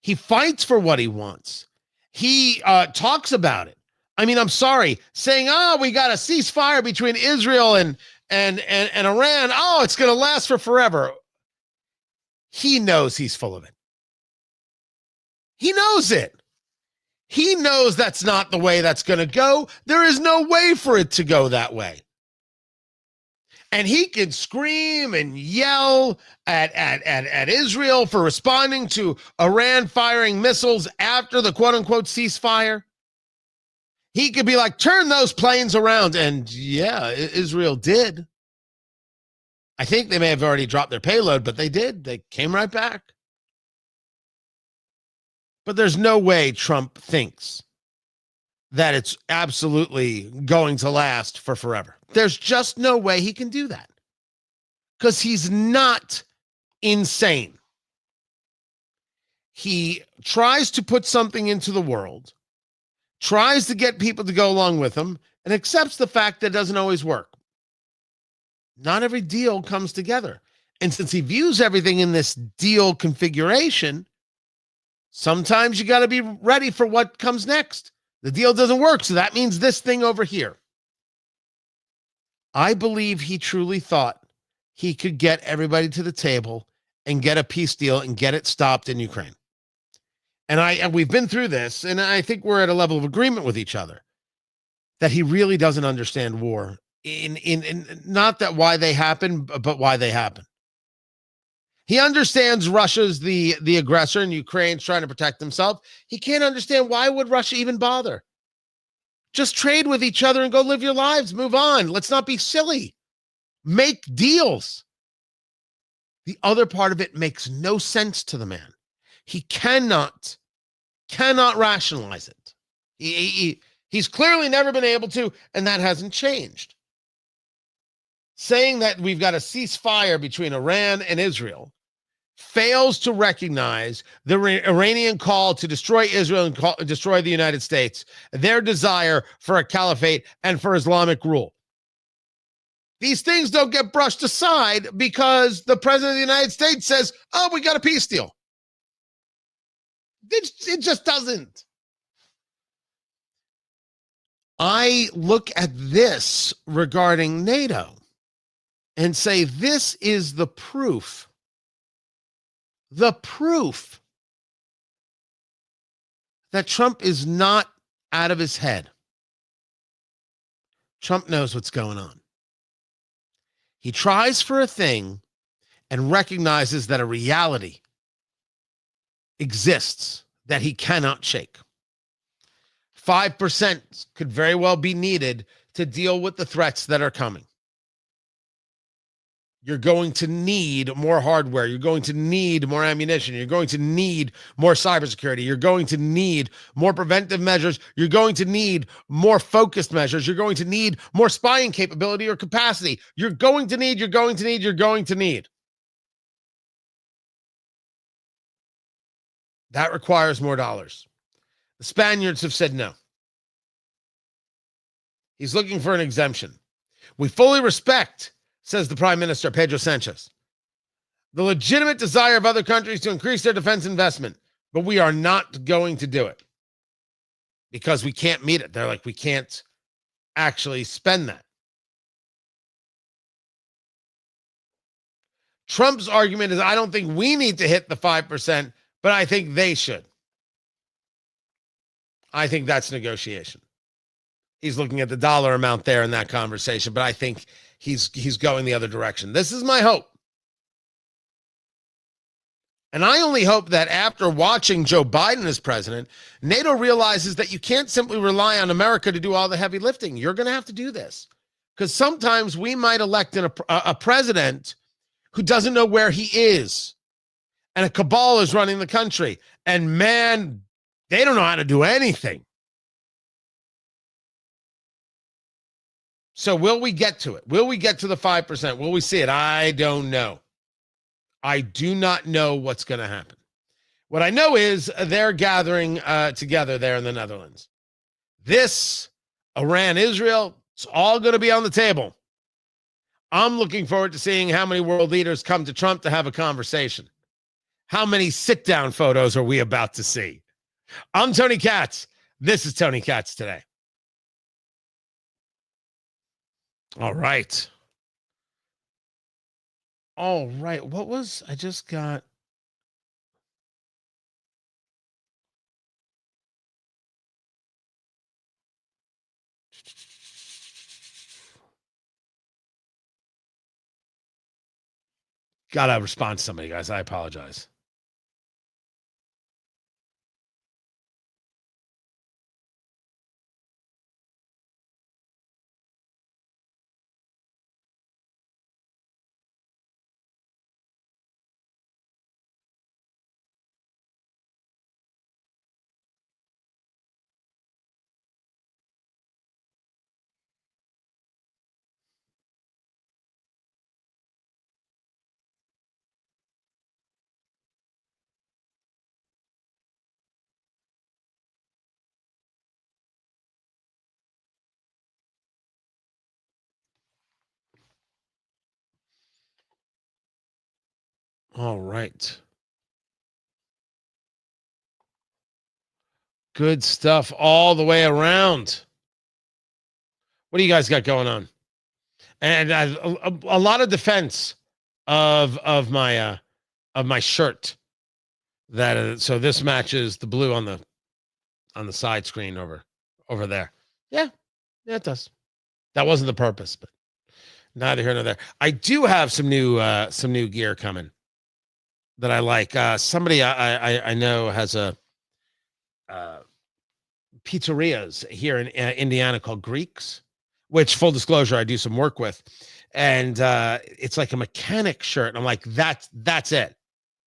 He fights for what he wants. He talks about it. I mean, I'm sorry, saying, oh, we got a ceasefire between Israel and Iran. Oh, it's going to last for forever. He knows he's full of it. He knows it. He knows that's not the way that's going to go. There is no way for it to go that way. And he can scream and yell at Israel for responding to Iran firing missiles after the quote-unquote ceasefire. He could be like, turn those planes around. And yeah, Israel did. I think they may have already dropped their payload, but they did. They came right back. But there's no way Trump thinks that it's absolutely going to last for forever. There's just no way he can do that because he's not insane. He tries to put something into the world, tries to get people to go along with him, and accepts the fact that it doesn't always work. Not every deal comes together. And since he views everything in this deal configuration, sometimes you got to be ready for what comes next. The deal doesn't work, so that means this thing over here. I believe he truly thought he could get everybody to the table and get a peace deal and get it stopped in Ukraine. And we've been through this, and I think we're at a level of agreement with each other that he really doesn't understand war. In not that why they happen, but why they happen. He understands Russia's the aggressor and Ukraine's trying to protect himself. He can't understand why would Russia even bother. Just trade with each other and go live your lives. Move on. Let's not be silly. Make deals. The other part of it makes no sense to the man. He cannot rationalize it. He's clearly never been able to, and that hasn't changed. Saying that we've got a ceasefire between Iran and Israel fails to recognize the Iranian call to destroy Israel and destroy the United States, their desire for a caliphate and for Islamic rule. These things don't get brushed aside because the president of the United States says, oh, we got a peace deal. It just doesn't. I look at this regarding NATO and say, this is the proof that Trump is not out of his head. Trump knows what's going on. He tries for a thing and recognizes that a reality exists that he cannot shake. 5% could very well be needed to deal with the threats that are coming. You're going to need more hardware. You're going to need more ammunition. You're going to need more cybersecurity. You're going to need more preventive measures. You're going to need more focused measures. You're going to need more spying capability or capacity. You're going to need. That requires more dollars. The Spaniards have said no. He's looking for an exemption. We fully respect, says the Prime Minister, Pedro Sanchez, the legitimate desire of other countries to increase their defense investment, but we are not going to do it because we can't meet it. They're like, we can't actually spend that. Trump's argument is, I don't think we need to hit the 5%, but I think they should. I think that's negotiation. He's looking at the dollar amount there in that conversation, but I think he's going the other direction. This is my hope. And I only hope that after watching Joe Biden as president, NATO realizes that you can't simply rely on America to do all the heavy lifting. You're going to have to do this. Because sometimes we might elect a president who doesn't know where he is. And a cabal is running the country. And man, they don't know how to do anything. So will we get to it? Will we get to the 5%? Will we see it? I don't know. I do not know what's going to happen. What I know is they're gathering together there in the Netherlands. This, Iran, Israel, it's all going to be on the table. I'm looking forward to seeing how many world leaders come to Trump to have a conversation. How many sit-down photos are we about to see? I'm Tony Katz. This is Tony Katz Today. All right. What was, I just got. Gotta respond to somebody, guys. I apologize. All right. Good stuff all the way around. What do you guys got going on? And a lot of defense of my shirt. That so this matches the blue on the side screen over there. Yeah, it does. That wasn't the purpose, but neither here nor there. I do have some new gear coming that I like. Somebody I know has a pizzerias here in Indiana called Greeks, which, full disclosure, I do some work with, and it's like a mechanic shirt. And I'm like, that's it.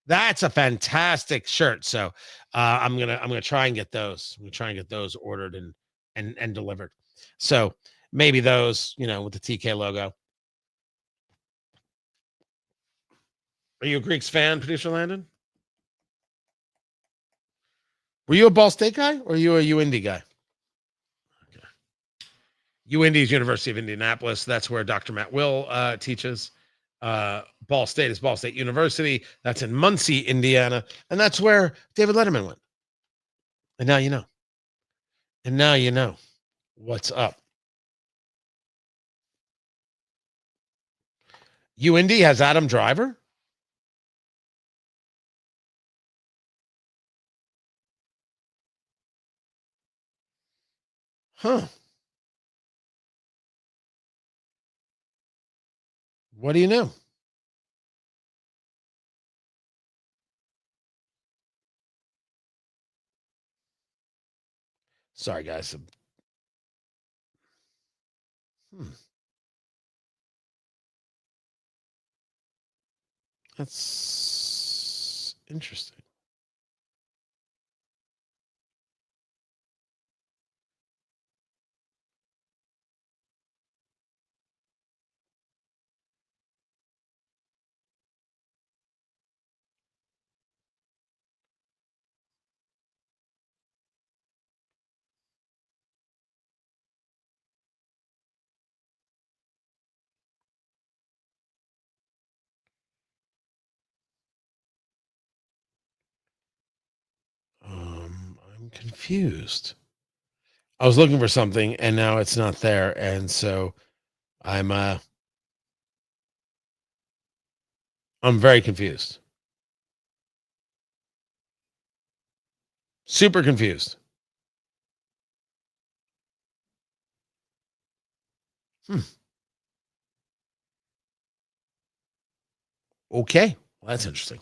That's a fantastic shirt. So I'm gonna try and get those. I'm gonna try and get those ordered and delivered. So maybe those, with the TK logo. Are you a Greeks fan, producer Landon? Were you a Ball State guy or are you a UIndy guy? Okay. UIndy is University of Indianapolis. That's where Dr. Matt Will teaches. Ball State is Ball State University. That's in Muncie, Indiana. And that's where David Letterman went. And now you know. What's up? UIndy has Adam Driver? Huh. What do you know? Sorry, guys. That's interesting. I'm confused. I was looking for something and now it's not there, and so I'm very confused. Super confused. Okay. Well, that's interesting.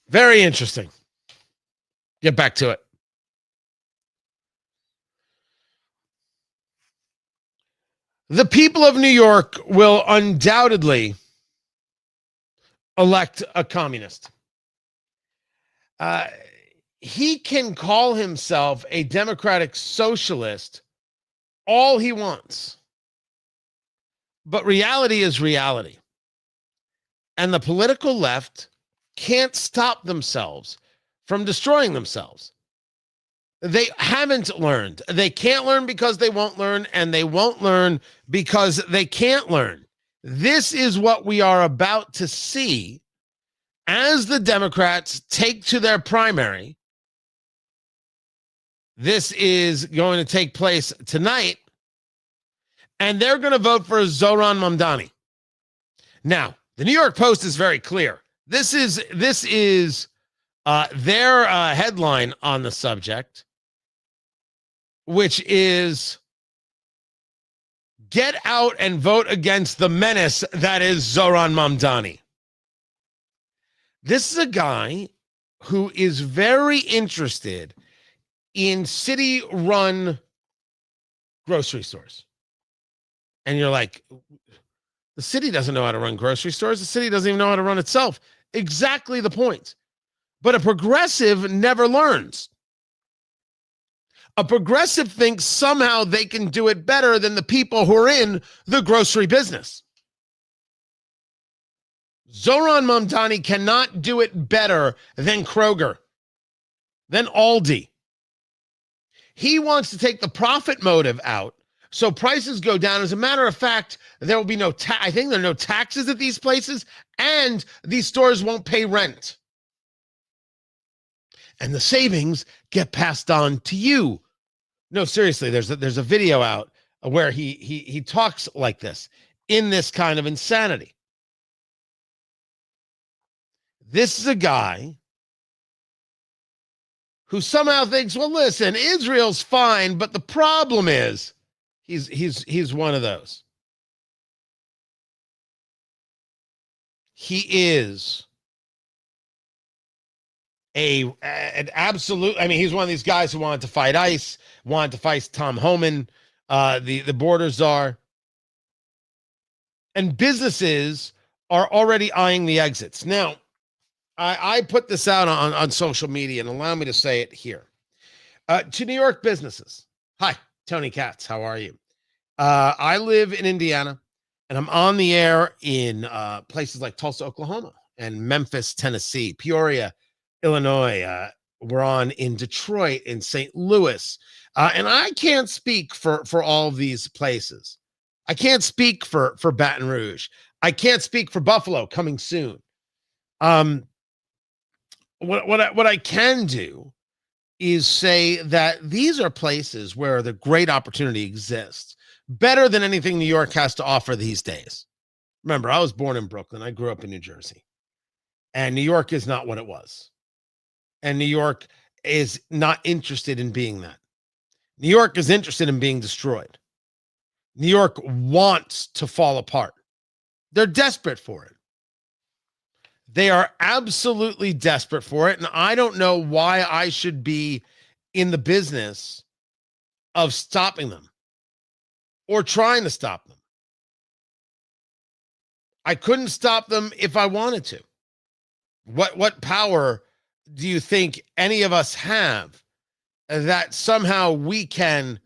Very interesting. Get back to it. The people of New York will undoubtedly elect a communist. He can call himself a democratic socialist all he wants. But reality is reality. And the political left can't stop themselves from destroying themselves. They haven't learned. They can't learn because they won't learn, and they won't learn because they can't learn. This is what we are about to see as the Democrats take to their primary. This is going to take place tonight, and they're going to vote for Zohran Mamdani. Now, the New York Post is very clear. This is their headline on the subject, which is "Get out and vote against the menace that is Zohran Mamdani." This is a guy who is very interested in city-run grocery stores. And you're like, the city doesn't know how to run grocery stores. The city doesn't even know how to run itself. Exactly the point. But a progressive never learns. A progressive thinks somehow they can do it better than the people who are in the grocery business. Zohran Mamdani cannot do it better than Kroger, than Aldi. He wants to take the profit motive out so prices go down. As a matter of fact, there will be no I think there are no taxes at these places, and these stores won't pay rent. And the savings get passed on to you. No, seriously, there's a video out where he talks like this in this kind of insanity. This is a guy who somehow thinks, well, listen, Israel's fine, but the problem is he's one of those. He is an absolute, I mean, he's one of these guys who wanted to fight ICE, wanted to fight Tom Homan, the border czar. And businesses are already eyeing the exits. Now, I put this out on social media, and allow me to say it here. To New York businesses. Hi, Tony Katz. How are you? I live in Indiana, and I'm on the air in places like Tulsa, Oklahoma, and Memphis, Tennessee, Peoria, Illinois. We're on in Detroit, in St. Louis. And I can't speak for all of these places. I can't speak for Baton Rouge. I can't speak for Buffalo coming soon. What I can do is say that these are places where the great opportunity exists, better than anything New York has to offer these days. Remember, I was born in Brooklyn. I grew up in New Jersey. And New York is not what it was. And New York is not interested in being that. New York is interested in being destroyed. New York wants to fall apart. They're desperate for it. They are absolutely desperate for it. And I don't know why I should be in the business of stopping them or trying to stop them. I couldn't stop them if I wanted to. What power do you think any of us have that somehow we can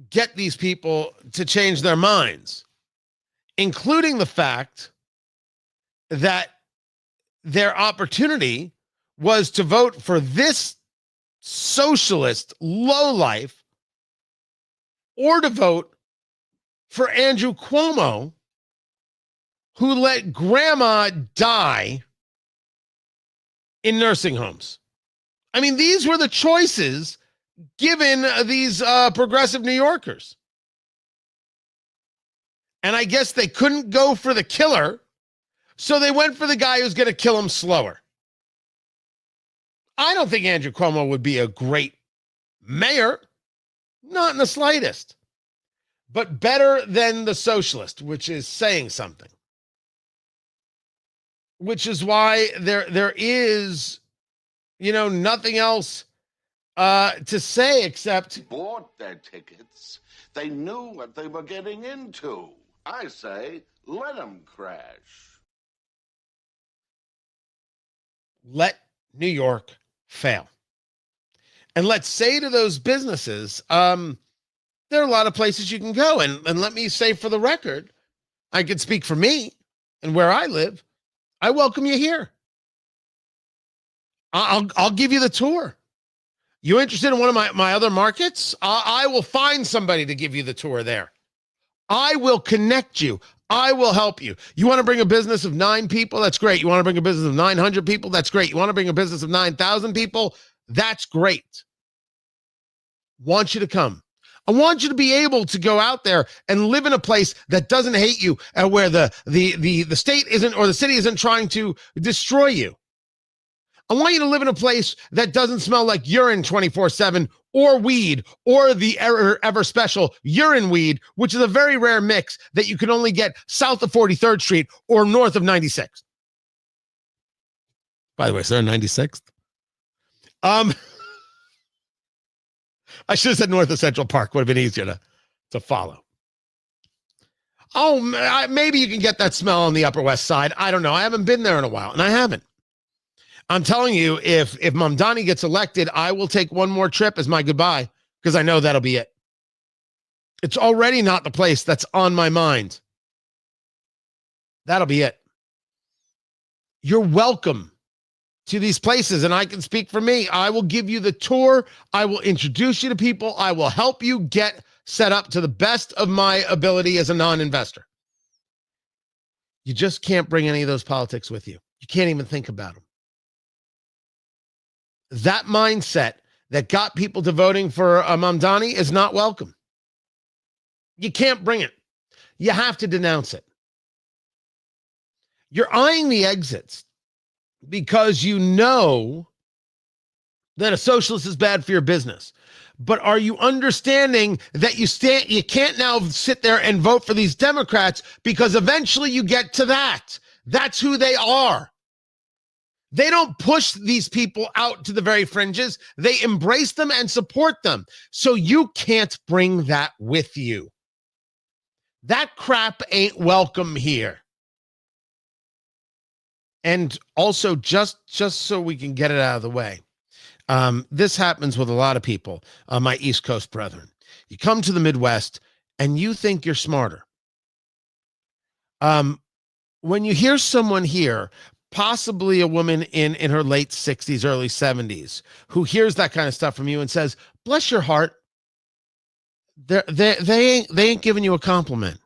get these people to change their minds, including the fact that their opportunity was to vote for this socialist lowlife or to vote for Andrew Cuomo, who let grandma die in nursing homes. I mean, these were the choices given these progressive New Yorkers. And I guess they couldn't go for the killer, so they went for the guy who's going to kill him slower. I don't think Andrew Cuomo would be a great mayor, not in the slightest, but better than the socialist, which is saying something. Which is why there is, nothing else to say except bought their tickets. They knew what they were getting into. I say, let them crash. Let New York fail. And let's say to those businesses, there are a lot of places you can go. And let me say for the record, I can speak for me and where I live. I welcome you here. I'll give you the tour. You interested in one of my other markets? I will find somebody to give you the tour there. I will connect you. I will help you. You want to bring a business of 9 people? That's great. You want to bring a business of 900 people? That's great. You want to bring a business of 9,000 people? That's great. Want you to come. I want you to be able to go out there and live in a place that doesn't hate you and where the state isn't or the city isn't trying to destroy you. I want you to live in a place that doesn't smell like urine 24/7 or weed or the ever special urine weed, which is a very rare mix that you can only get south of 43rd Street or north of 96th. By the way, is there a 96th? I should have said north of Central Park. Would have been easier to follow. Oh, maybe you can get that smell on the Upper West Side. I don't know. I haven't been there in a while, and I haven't. I'm telling you, if Mamdani gets elected, I will take one more trip as my goodbye because I know that'll be it. It's already not the place that's on my mind. That'll be it. You're welcome to these places, and I can speak for me. I will give you the tour. I will introduce you to people. I will help you get set up to the best of my ability as a non-investor. You just can't bring any of those politics with you. You can't even think about them. That mindset that got people to voting for Mamdani is not welcome. You can't bring it. You have to denounce it. You're eyeing the exits because you know that a socialist is bad for your business. But are you understanding that you can't now sit there and vote for these Democrats because eventually you get to that. That's who they are. They don't push these people out to the very fringes. They embrace them and support them. So you can't bring that with you. That crap ain't welcome here. And also, just so we can get it out of the way, this happens with a lot of people, my East Coast brethren. You come to the Midwest and you think you're smarter. When you hear someone here, possibly a woman in her late 60s, early 70s, who hears that kind of stuff from you and says, bless your heart, they ain't giving you a compliment.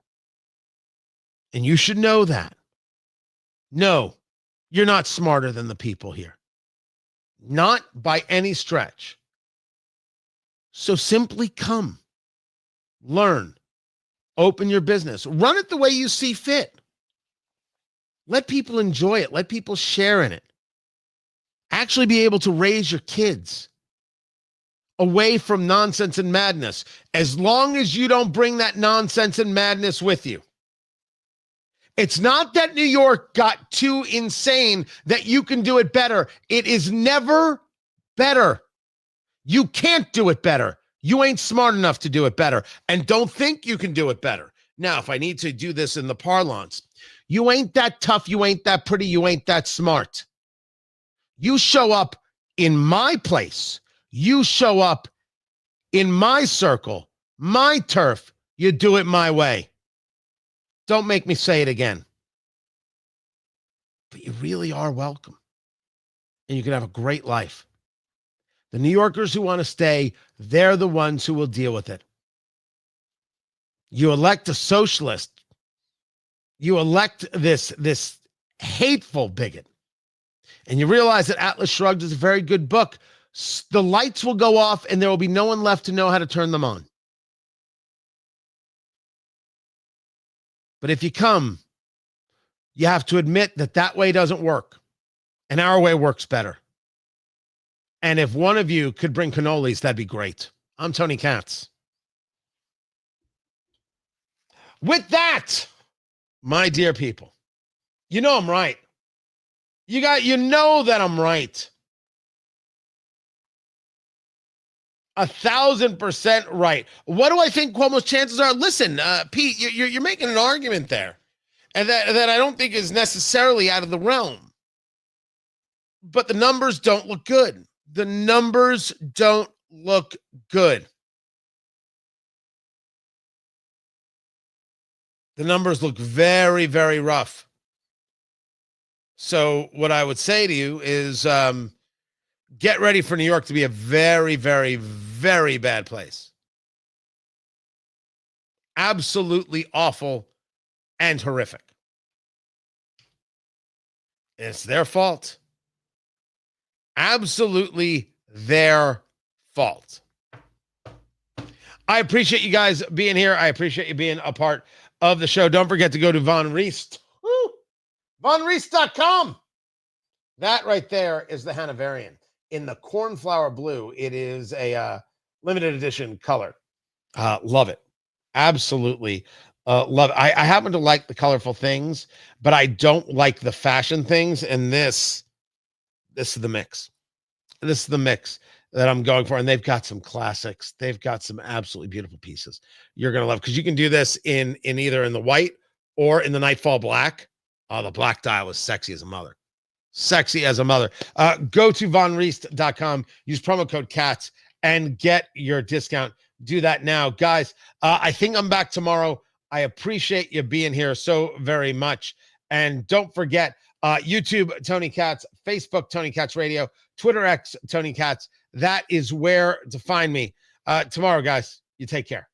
And you should know that. No, you're not smarter than the people here. Not by any stretch. So simply come, learn, open your business, run it the way you see fit. Let people enjoy it. Let people share in it. Actually be able to raise your kids away from nonsense and madness, as long as you don't bring that nonsense and madness with you. It's not that New York got too insane that you can do it better. It is never better. You can't do it better. You ain't smart enough to do it better. And don't think you can do it better. Now, if I need to do this in the parlance, you ain't that tough, you ain't that pretty, you ain't that smart. You show up in my place. You show up in my circle, my turf. You do it my way. Don't make me say it again. But you really are welcome. And you can have a great life. The New Yorkers who want to stay, they're the ones who will deal with it. You elect a socialist. You elect this hateful bigot. And you realize that Atlas Shrugged is a very good book. The lights will go off and there will be no one left to know how to turn them on. But if you come, you have to admit that that way doesn't work. And our way works better. And if one of you could bring cannolis, that'd be great. I'm Tony Katz. With that, my dear people, you know I'm right. You know that I'm right. 1,000% right. What do I think Cuomo's chances are? Listen, Pete, you're making an argument there, and that I don't think is necessarily out of the realm. But the numbers don't look good. The numbers don't look good. The numbers look very, very rough. So what I would say to you is get ready for New York to be a very, very, very bad place. Absolutely awful and horrific. It's their fault. Absolutely their fault. I appreciate you guys being here. I appreciate you being a part of the show. Don't forget to go to Von Reist. VonReist.com. That right there is the Hanoverian in the cornflower blue. It is a limited edition color. Love it. Absolutely love it. I happen to like the colorful things, but I don't like the fashion things. And this is the mix. This is the mix that I'm going for. And they've got some classics. They've got some absolutely beautiful pieces you're going to love, because you can do this in either in the white or in the Nightfall black. Oh, the black dial is sexy as a mother. Sexy as a mother. Go to VonReist.com. Use promo code CATS and get your discount. Do that now. Guys, I think I'm back tomorrow. I appreciate you being here so very much. And don't forget, YouTube, Tony Katz, Facebook, Tony Katz Radio, Twitter X, Tony Katz. That is where to find me. Tomorrow, guys. You take care.